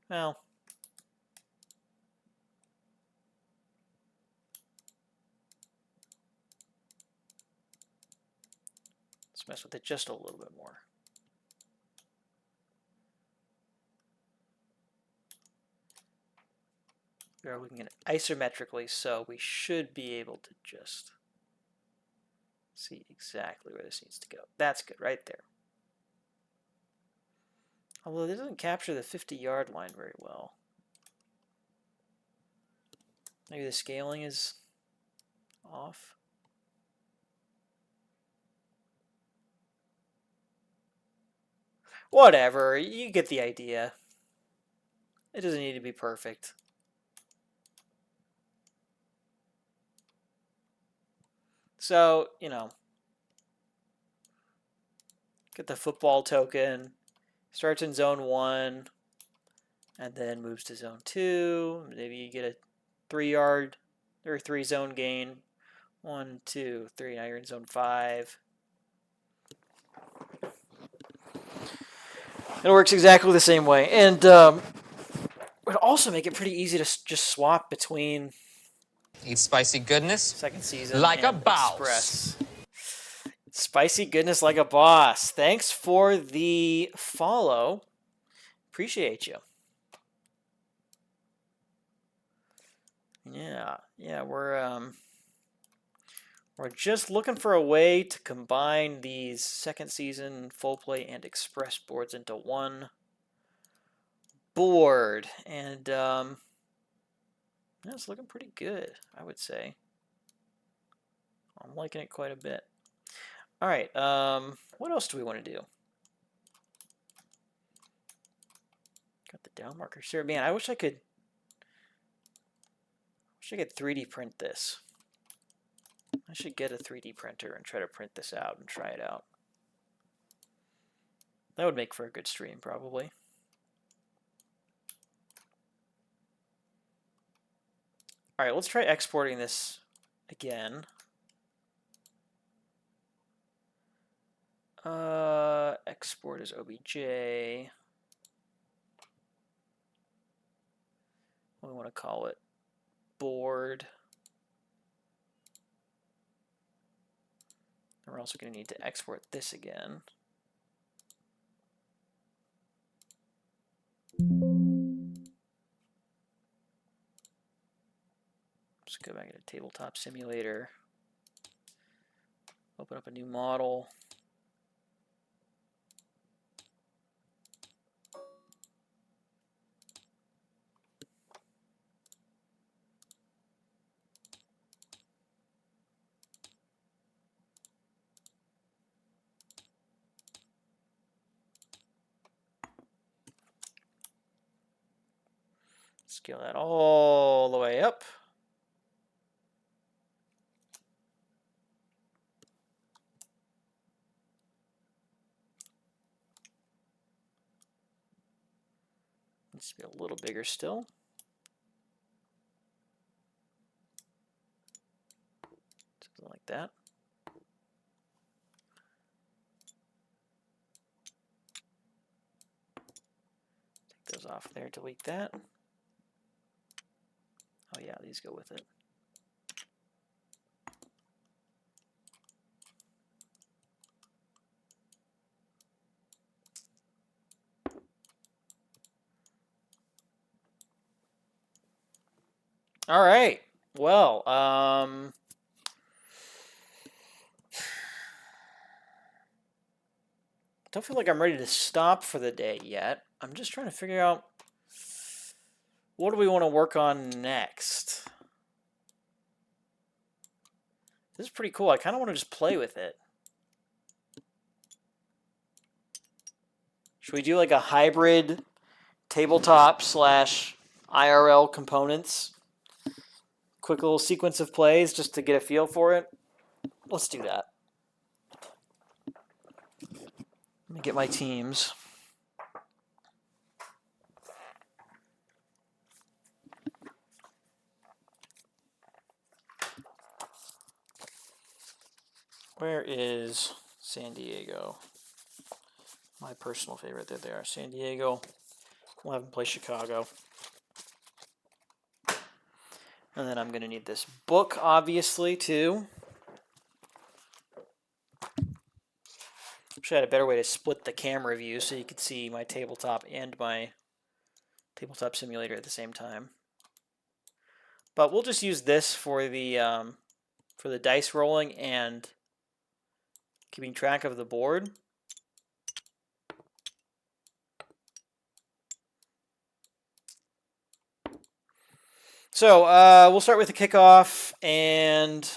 [SPEAKER 1] Well, let's mess with it just a little bit more. We are looking at it isometrically, so we should be able to just see exactly where this needs to go. That's good, right there. Although it doesn't capture the 50-yard line very well. Maybe the scaling is off. Whatever, you get the idea. It doesn't need to be perfect. So, you know, get the football token, starts in zone 1, and then moves to zone 2. Maybe you get a 3-yard or 3-zone gain. 1, 2, 3. Now you're in zone 5. It works exactly the same way. And it would also make it pretty easy to just swap between
[SPEAKER 4] Eat spicy goodness
[SPEAKER 1] second season
[SPEAKER 4] like a
[SPEAKER 1] and
[SPEAKER 4] boss.
[SPEAKER 1] Express. Spicy goodness like a boss. Thanks for the follow. Appreciate you. Yeah, we're just looking for a way to combine these second season full play and express boards into one board, and yeah, it's looking pretty good, I would say. I'm liking it quite a bit. All right, what else do we want to do? Got the down markers here. Man, I wish I could 3D print this. I should get a 3D printer and try to print this out and try it out. That would make for a good stream, probably. All right, let's try exporting this again. Export as OBJ. What do we want to call it? Board. And we're also going to need to export this again. Just go back into Tabletop Simulator. Open up a new model. Scale that all the way up. Needs to be a little bigger still. Something like that. Take those off there, delete that. Oh yeah, these go with it. All right. Well, don't feel like I'm ready to stop for the day yet. I'm just trying to figure out what do we want to work on next. This is pretty cool. I kind of want to just play with it. Should we do like a hybrid tabletop slash IRL components? Quick little sequence of plays just to get a feel for it. Let's do that. Let me get my teams. Where is San Diego? My personal favorite. There they are. San Diego. We'll have them play Chicago. And then I'm going to need this book, obviously, too. Wish I had a better way to split the camera view so you could see my tabletop and my tabletop simulator at the same time. But we'll just use this for the dice rolling and keeping track of the board. So we'll start with the kickoff, and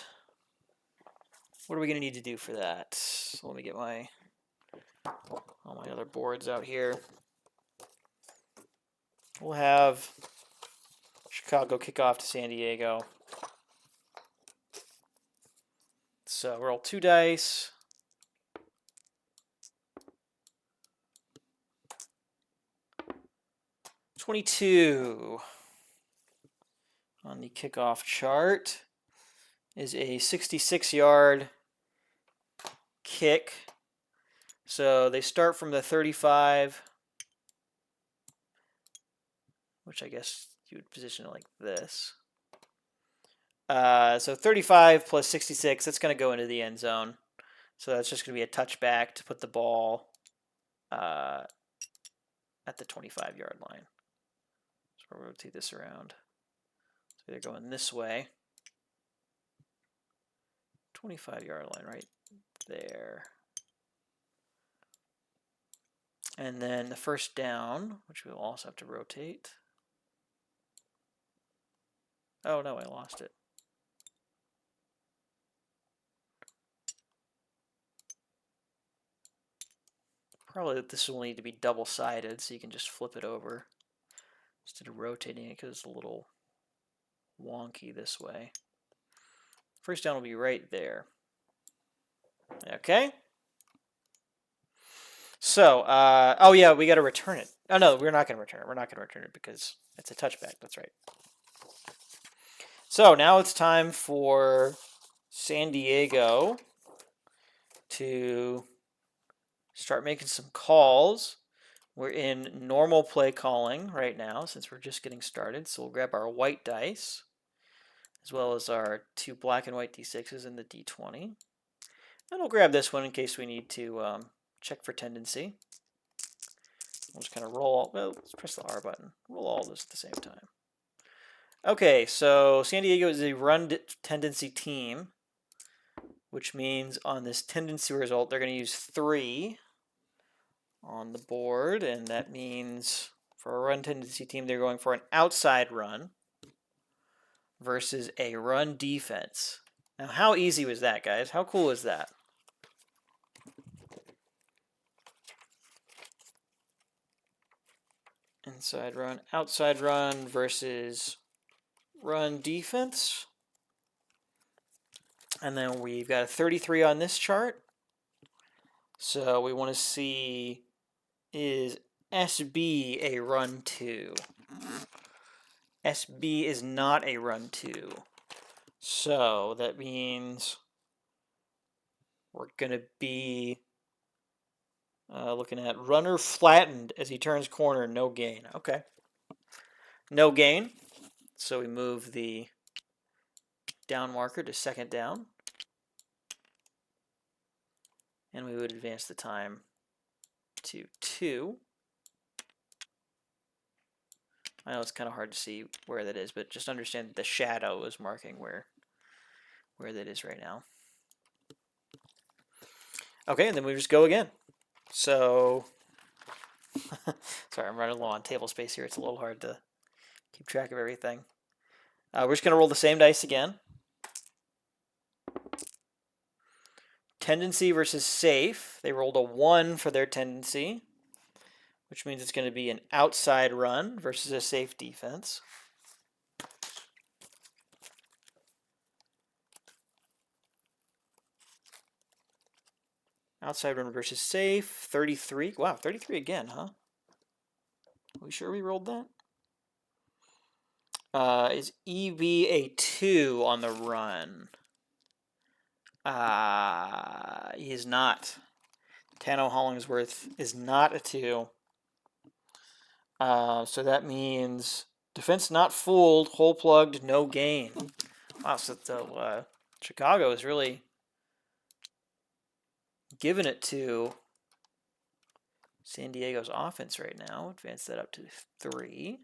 [SPEAKER 1] what are we going to need to do for that? So let me get all my other boards out here. We'll have Chicago kickoff to San Diego. So roll 2 dice. $22 on the kickoff chart is a 66-yard kick. So they start from the 35, which I guess you would position it like this. So 35 plus 66, that's going to go into the end zone. So that's just going to be a touchback to put the ball at the 25-yard line. So we'll rotate this around. So they're going this way. 25-yard line right there. And then the first down, which we'll also have to rotate. Oh no, I lost it. Probably this will need to be double-sided so you can just flip it over instead of rotating it because it's a little wonky this way. First down will be right there. Okay. So, oh yeah, we got to return it. Oh no, we're not going to return it. We're not going to return it because it's a touchback. That's right. So now it's time for San Diego to start making some calls. We're in normal play calling right now since we're just getting started. So we'll grab our white dice as well as our 2 black and white d6s and the d20. And we'll grab this one in case we need to check for tendency. We'll just kind of roll, well, let's press the R button. Roll all this at the same time. Okay, so San Diego is a run tendency team, which means on this tendency result, they're going to use 3 on the board, and that means for a run tendency team, they're going for an outside run versus a run defense. Now, how easy was that, guys? How cool is that? Inside run, outside run versus run defense. And then we've got a 33 on this chart. So we want to see, is SB a run 2? SB is not a run 2. So that means we're going to be looking at runner flattened as he turns corner, no gain. Okay. No gain. So we move the down marker to second down. And we would advance the time to 2. I know it's kind of hard to see where that is, but just understand that the shadow is marking where that is right now. Okay, and then we just go again. So, sorry, I'm running low on table space here. It's a little hard to keep track of everything. We're just going to roll the same dice again. Tendency versus safe. They rolled a 1 for their tendency, which means it's going to be an outside run versus a safe defense. Outside run versus safe. 33. Wow, 33 again, huh? Are we sure we rolled that? Is EV a 2 on the run? He is not. Tano Hollingsworth is not a 2. So that means defense not fooled, hole plugged, no gain. Wow, so Chicago is really giving it to San Diego's offense right now. Advance that up to 3.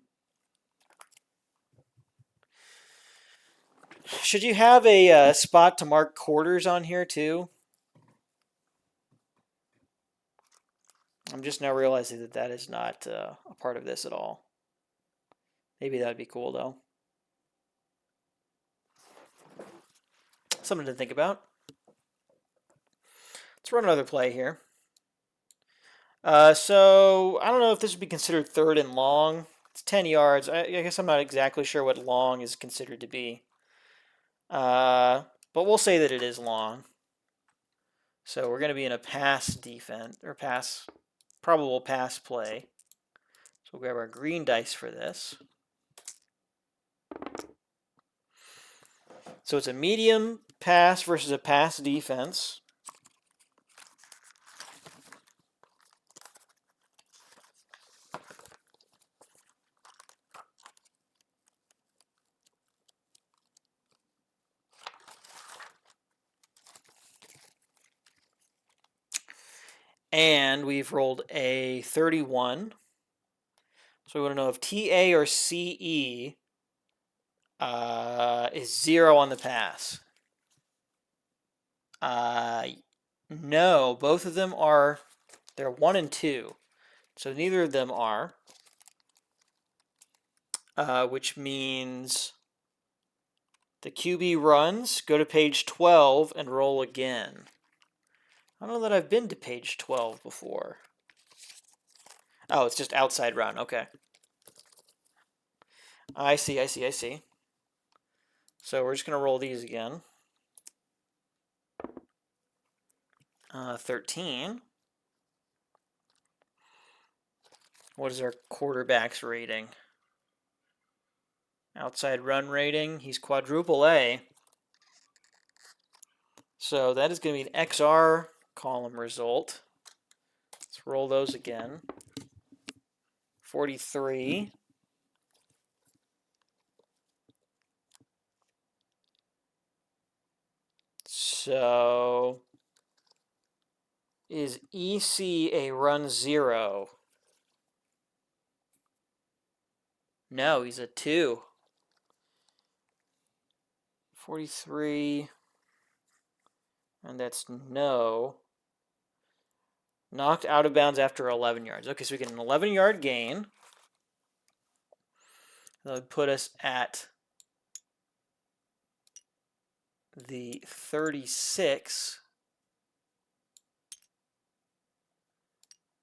[SPEAKER 1] Should you have a spot to mark quarters on here too? I'm just now realizing that that is not a part of this at all. Maybe that would be cool though. Something to think about. Let's run another play here. So I don't know if this would be considered third and long. It's 10 yards. I guess I'm not exactly sure what long is considered to be. But we'll say that it is long. So we're going to be in a pass defense, or probable pass play. So we'll grab our green dice for this. So it's a medium pass versus a pass defense. And we've rolled a 31. So we want to know if TA or CE is 0 on the pass. No, both of them are, they're 1 and 2. So neither of them are. Which means the QB runs, go to page 12 and roll again. I don't know that I've been to page 12 before. Oh, it's just outside run. Okay. I see. So we're just going to roll these again. 13. What is our quarterback's rating? Outside run rating. He's quadruple A. So that is going to be an XR column result. Let's roll those again. 43. So is EC a run 0? No, he's a 2. 43. And that's no. Knocked out of bounds after 11 yards. Okay, so we get an 11-yard gain. That would put us at the 36.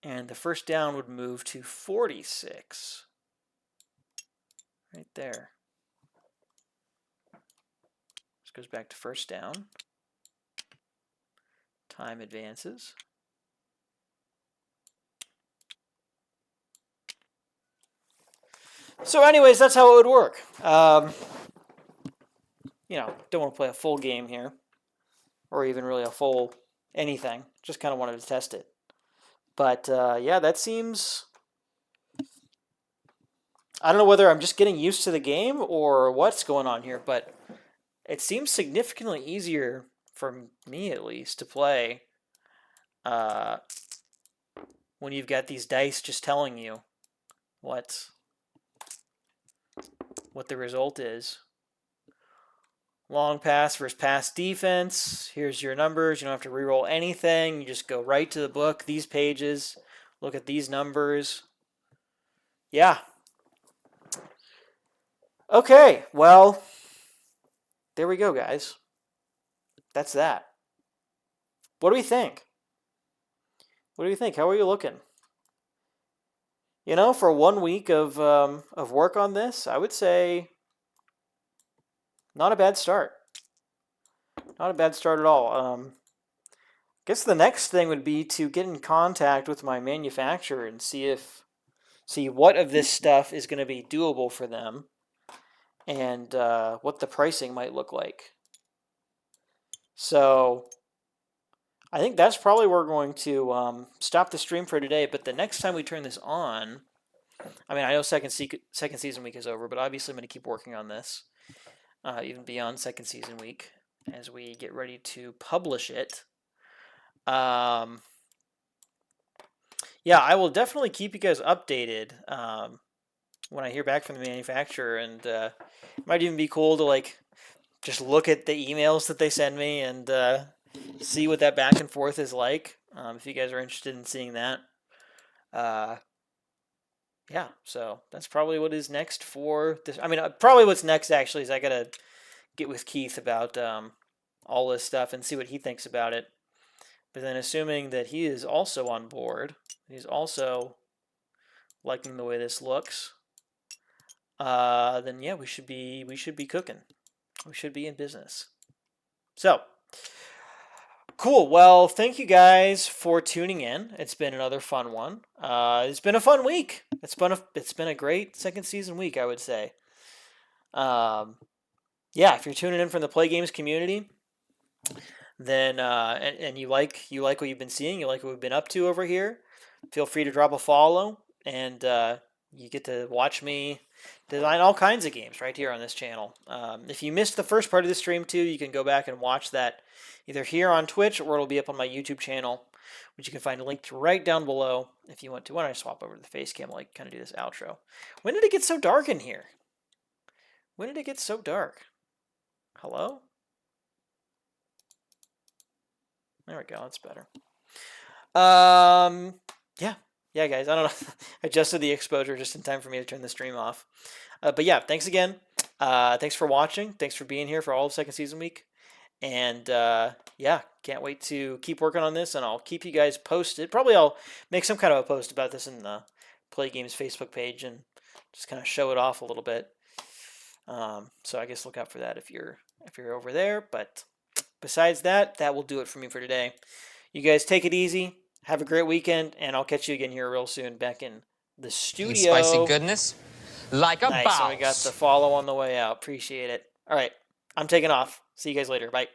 [SPEAKER 1] And the first down would move to 46. Right there. This goes back to first down. Time advances. So anyways, that's how it would work. You know, don't want to play a full game here. Or even really a full anything. Just kind of wanted to test it. But yeah, that seems... I don't know whether I'm just getting used to the game or what's going on here, but it seems significantly easier, for me at least, to play when you've got these dice just telling you what what the result is. Long pass versus pass defense. Here's your numbers. You don't have to reroll anything. You just go right to the book, these pages, look at these numbers. Yeah. Okay, well, there we go, guys. That's that. What do we think? What do you think? How are you looking? You know, for 1 week of work on this, I would say not a bad start. Not a bad start at all. I guess the next thing would be to get in contact with my manufacturer and see what of this stuff is going to be doable for them, and what the pricing might look like. So I think that's probably where we're going to stop the stream for today. But the next time we turn this on, I mean, I know second season week is over, but obviously I'm going to keep working on this even beyond second season week as we get ready to publish it. Yeah, I will definitely keep you guys updated when I hear back from the manufacturer, and it might even be cool to like just look at the emails that they send me and see what that back and forth is like. If you guys are interested in seeing that, yeah. So that's probably what is next for this. I mean, probably what's next actually is I gotta get with Keith about all this stuff and see what he thinks about it. But then, assuming that he is also on board, he's also liking the way this looks, then yeah, we should be cooking. We should be in business. So, cool. Well, thank you guys for tuning in. It's been another fun one. It's been a fun week. It's been a great second season week, I would say. Yeah, if you're tuning in from the Play Games community, then and you like what you've been seeing, you like what we've been up to over here, feel free to drop a follow, and you get to watch me design all kinds of games right here on this channel. If you missed the first part of the stream too, you can go back and watch that either here on Twitch or it'll be up on my YouTube channel, which you can find linked right down below if you want to. Why don't I swap over to the face cam, like kind of do this outro. When did it get so dark in here? When did it get so dark? Hello? There we go, that's better. Yeah, guys, I don't know. Adjusted the exposure just in time for me to turn the stream off. But yeah, thanks again. Thanks for watching. Thanks for being here for all of second season week. And yeah, can't wait to keep working on this, and I'll keep you guys posted. Probably I'll make some kind of a post about this in the Play Games Facebook page and just kind of show it off a little bit. So I guess look out for that if you're over there. But besides that, that will do it for me for today. You guys take it easy. Have a great weekend, and I'll catch you again here real soon back in the studio.
[SPEAKER 4] Spicy goodness, like a
[SPEAKER 1] nice.
[SPEAKER 4] boss.
[SPEAKER 1] And we got the follow on the way out. Appreciate it. All right, I'm taking off. See you guys later. Bye.